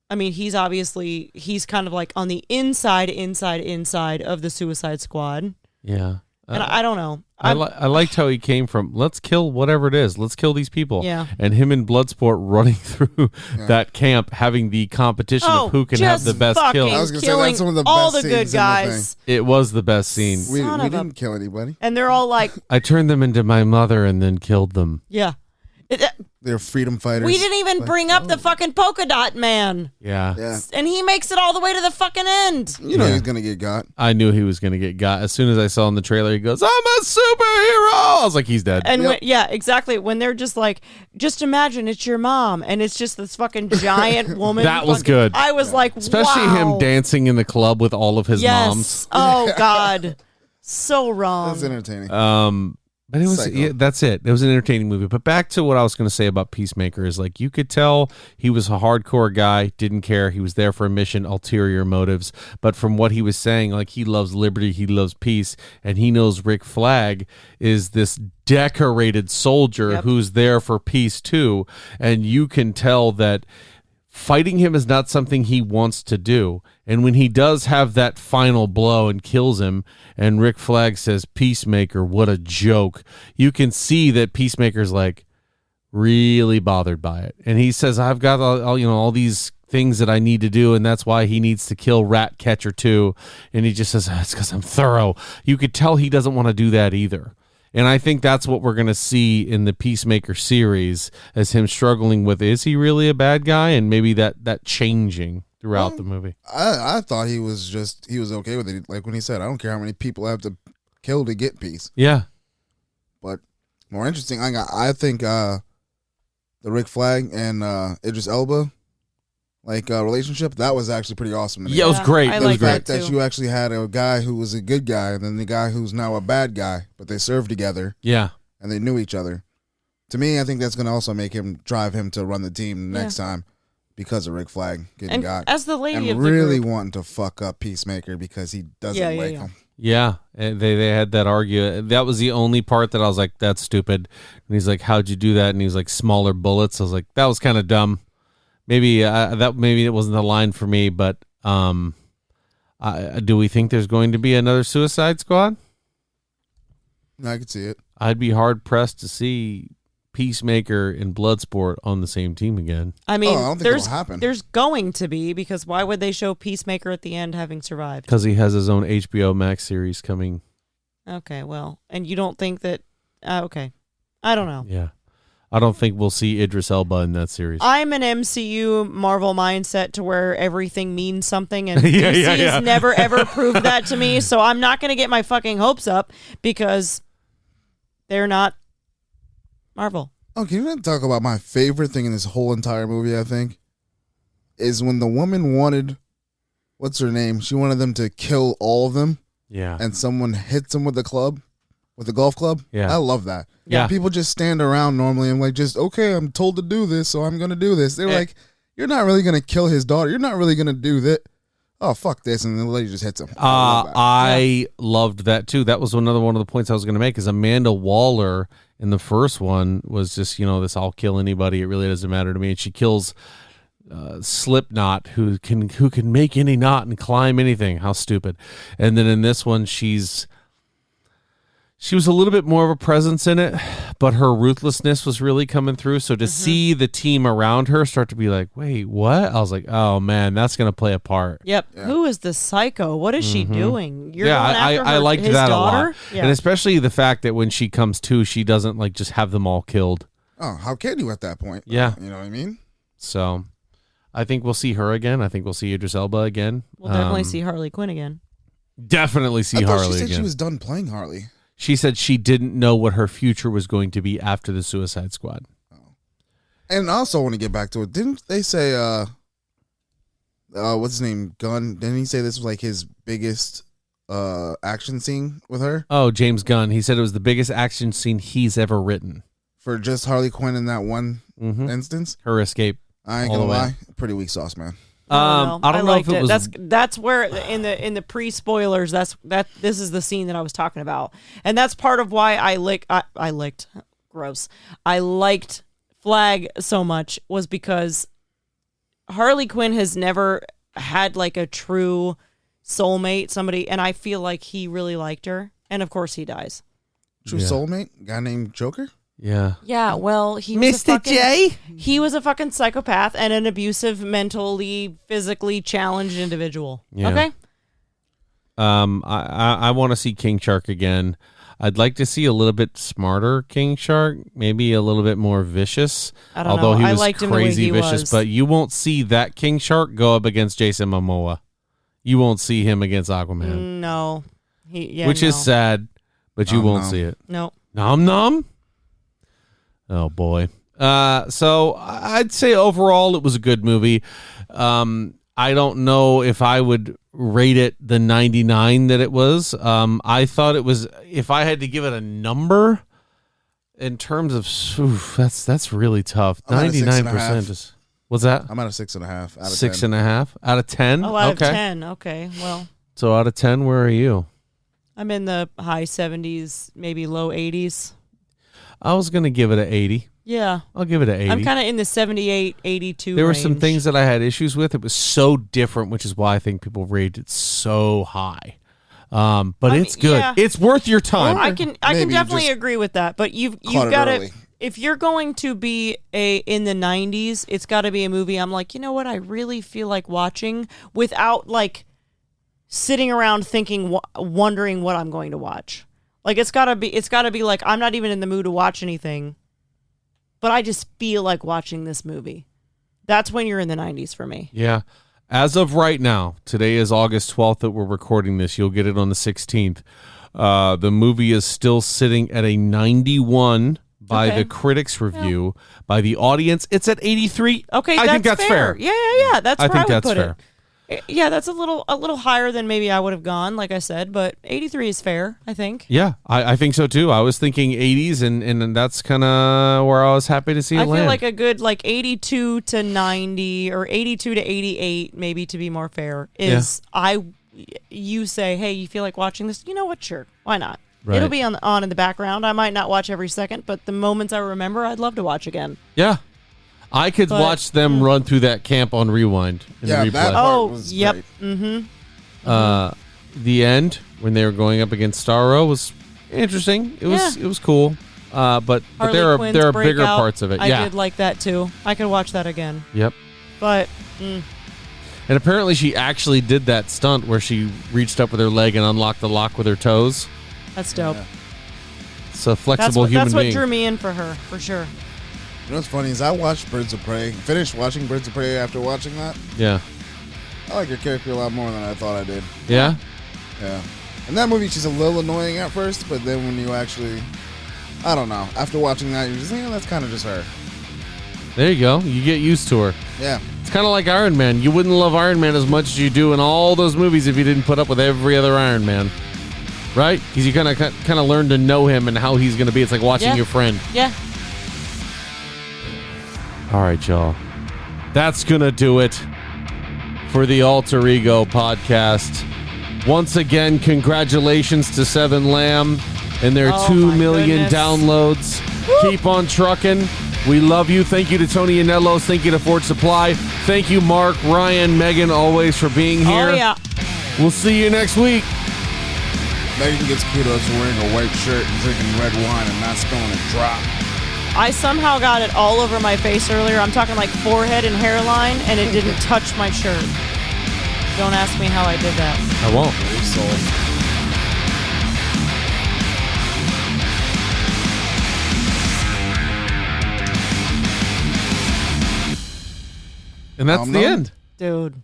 I mean, he's kind of like on the inside of the Suicide Squad. Yeah. And I don't know. I liked how he came from, let's kill whatever it is. Let's kill these people. Yeah. And him and Bloodsport running through that camp, having the competition of who can have the best kill. I was going to say, that's some of the all best the good scenes in the guys. It was the best scene. We didn't kill anybody. And they're all like, I turned them into my mother and then killed them. yeah. They're freedom fighters. We didn't even bring up the fucking polka dot man. Yeah. And he makes it all the way to the fucking end. You know he's going to get got. I knew he was going to get got. As soon as I saw in the trailer, he goes, I'm a superhero. I was like, he's dead. And exactly. When they're just like, just imagine it's your mom, and it's just this fucking giant woman. That was good. I was like, especially wow. him dancing in the club with all of his moms. Oh, God. So wrong. That's entertaining. But it was that's it. It was an entertaining movie. But back to what I was going to say about Peacemaker is like you could tell he was a hardcore guy, didn't care. He was there for a mission, ulterior motives. But from what he was saying, like he loves liberty, he loves peace, and he knows Rick Flag is this decorated soldier who's there for peace too. And you can tell that fighting him is not something he wants to do. And when he does have that final blow and kills him, and Rick Flag says, Peacemaker, what a joke, you can see that Peacemaker's like really bothered by it. And he says, I've got all these things that I need to do, and that's why he needs to kill Ratcatcher too. And he just says, it's because I'm thorough. You could tell he doesn't want to do that either. And I think that's what we're going to see in the Peacemaker series as him struggling with, is he really a bad guy? And maybe that changing throughout the movie. I thought he was okay with it. Like when he said, I don't care how many people I have to kill to get peace. Yeah. But more interesting, I think the Rick Flag and Idris Elba relationship, that was actually pretty awesome to me. Yeah, it was great. I It was like great. The fact that you actually had a guy who was a good guy and then the guy who's now a bad guy, but they served together. Yeah. And they knew each other. To me, I think that's going to also drive him to run the team next time because of Rick Flag getting got. As the lady and of the really group. wanting to fuck up Peacemaker because he doesn't like him. Yeah, and they had that argument. That was the only part that I was like, that's stupid. And he's like, how'd you do that? And he was like, smaller bullets. I was like, that was kind of dumb. Maybe it wasn't the line for me, but do we think there's going to be another Suicide Squad? I could see it. I'd be hard pressed to see Peacemaker and Bloodsport on the same team again. I mean, I don't think it'll happen. There's going to be, because why would they show Peacemaker at the end having survived? Because he has his own HBO Max series coming. Okay, well, and you don't think that... okay. I don't know. Yeah. I don't think we'll see Idris Elba in that series. I'm an MCU Marvel mindset to where everything means something, and DC has never, ever proved that to me, so I'm not going to get my fucking hopes up because they're not Marvel. Oh, can you talk about my favorite thing in this whole entire movie, I think, is when the woman wanted, what's her name? She wanted them to kill all of them. Yeah. And someone hits them with the club, with the golf club. Yeah. I love that. Yeah. People just stand around normally and okay, I'm told to do this, so I'm going to do this. They're like, you're not really going to kill his daughter. You're not really going to do that. oh, fuck this, and the lady just hits him. I loved that too. That was one of the points I was going to make. Is Amanda Waller in the first one was just this I'll kill anybody. It really doesn't matter to me, and she kills Slipknot, who can make any knot and climb anything. How stupid! And then in this one, she was a little bit more of a presence in it, but her ruthlessness was really coming through. So to see the team around her start to be like, wait, what? I was like, oh man, that's going to play a part. Yep. Yeah. Who is the psycho? What is she doing? You're going after I liked his that daughter? a lot. Yeah. And especially the fact that when she comes to, she doesn't like just have them all killed. Oh, how can you at that point? Yeah. You know what I mean? So I think we'll see her again. I think we'll see Idris Elba again. We'll definitely see Harley Quinn again. Definitely see Harley she said again. She was done playing Harley. She said she didn't know what her future was going to be after the Suicide Squad. Oh. And also want to get back to it. Didn't they say, what's his name? Gunn? Didn't he say this was like his biggest action scene with her? Oh, James Gunn. He said it was the biggest action scene he's ever written. For just Harley Quinn in that one instance? Her escape. I ain't gonna lie. Pretty weak sauce, man. I don't know if it was. That's where in the pre spoilers. This is the scene that I was talking about, and that's part of why I liked Flag so much, was because Harley Quinn has never had like a true soulmate, somebody, and I feel like he really liked her, and of course he dies. True soulmate, guy named Joker. Yeah. Yeah, well, he was Mr. J. He was a fucking psychopath and an abusive, mentally, physically challenged individual. Yeah. Okay. I want to see King Shark again. I'd like to see a little bit smarter King Shark, maybe a little bit more vicious. I don't although know. he was liked him crazy the way he vicious, was. but you won't see that King Shark go up against Jason Momoa. You won't see him against Aquaman. No. Which is sad, but you won't see it. No. Nom nom. Oh boy. So I'd say overall it was a good movie. I don't know if I would rate it the 99 that it was. I thought it was, if I had to give it a number in terms of, that's really tough. 99% is, what's that? I'm at a 6.5 out of 6.5 out of 10. Oh, out of 10. Okay. Well, so out of 10, where are you? I'm in the high 70s, maybe low 80s. I was going to give it an 80. Yeah. I'll give it an 80. I'm kind of in the 78, 82 There were range. some things that I had issues with. It was so different, which is why I think people rated it so high. But it's good. Yeah. It's worth your time. I can definitely agree with that. But you've got to, if you're going to be in the 90s, it's got to be a movie I'm like, you know what, I really feel like watching without like sitting around thinking, wondering what I'm going to watch. Like it's gotta be like, I'm not even in the mood to watch anything, but I just feel like watching this movie. That's when you're in the 90s for me. Yeah. As of right now, today is August 12th that we're recording this. You'll get it on the 16th. The movie is still sitting at a 91 by the critics' review. Yeah. By the audience, it's at 83. Okay, I think that's fair. Yeah. That's where I would put fair. It. Yeah, that's a little higher than maybe I would have gone, like I said, but 83 is fair, I think. Yeah, I think so too. I was thinking 80s, and that's kind of where I was happy to see it land. I feel like a good 82 to 90 or 82 to 88, maybe to be more fair, is you say, hey, you feel like watching this? You know what? Sure, why not? Right. It'll be on in the background. I might not watch every second, but the moments I remember, I'd love to watch again. Yeah. I could watch them run through that camp on rewind. That part was great. Mm-hmm. The end when they were going up against Starro was interesting. It was cool. But there are bigger parts of it. I did like that too. I could watch that again. Yep. But and apparently she actually did that stunt where she reached up with her leg and unlocked the lock with her toes. That's dope. Yeah. It's a flexible human being. That's what drew me in for her, for sure. You know what's funny is I watched Birds of Prey. Finished watching Birds of Prey after watching that. Yeah. I like her character a lot more than I thought I did. Yeah? Yeah. In that movie, she's a little annoying at first, but then when you actually, I don't know. After watching that, you're just thinking, that's kind of just her. There you go. You get used to her. Yeah. It's kind of like Iron Man. You wouldn't love Iron Man as much as you do in all those movies if you didn't put up with every other Iron Man. Right? Because you kind of learn to know him and how he's going to be. It's like watching your friend. Yeah. All right, y'all. That's going to do it for the Alter Ego podcast. Once again, congratulations to Seven Lamb and their 2 million downloads. Keep on trucking. We love you. Thank you to Tony Anellos. Thank you to Ford Supply. Thank you, Mark, Ryan, Megan, always for being here. Oh, yeah. We'll see you next week. Megan gets kudos for wearing a white shirt and drinking red wine and not spilling a drop. I somehow got it all over my face earlier. I'm talking like forehead and hairline, and it didn't touch my shirt. Don't ask me how I did that. I won't. And that's the end. Dude.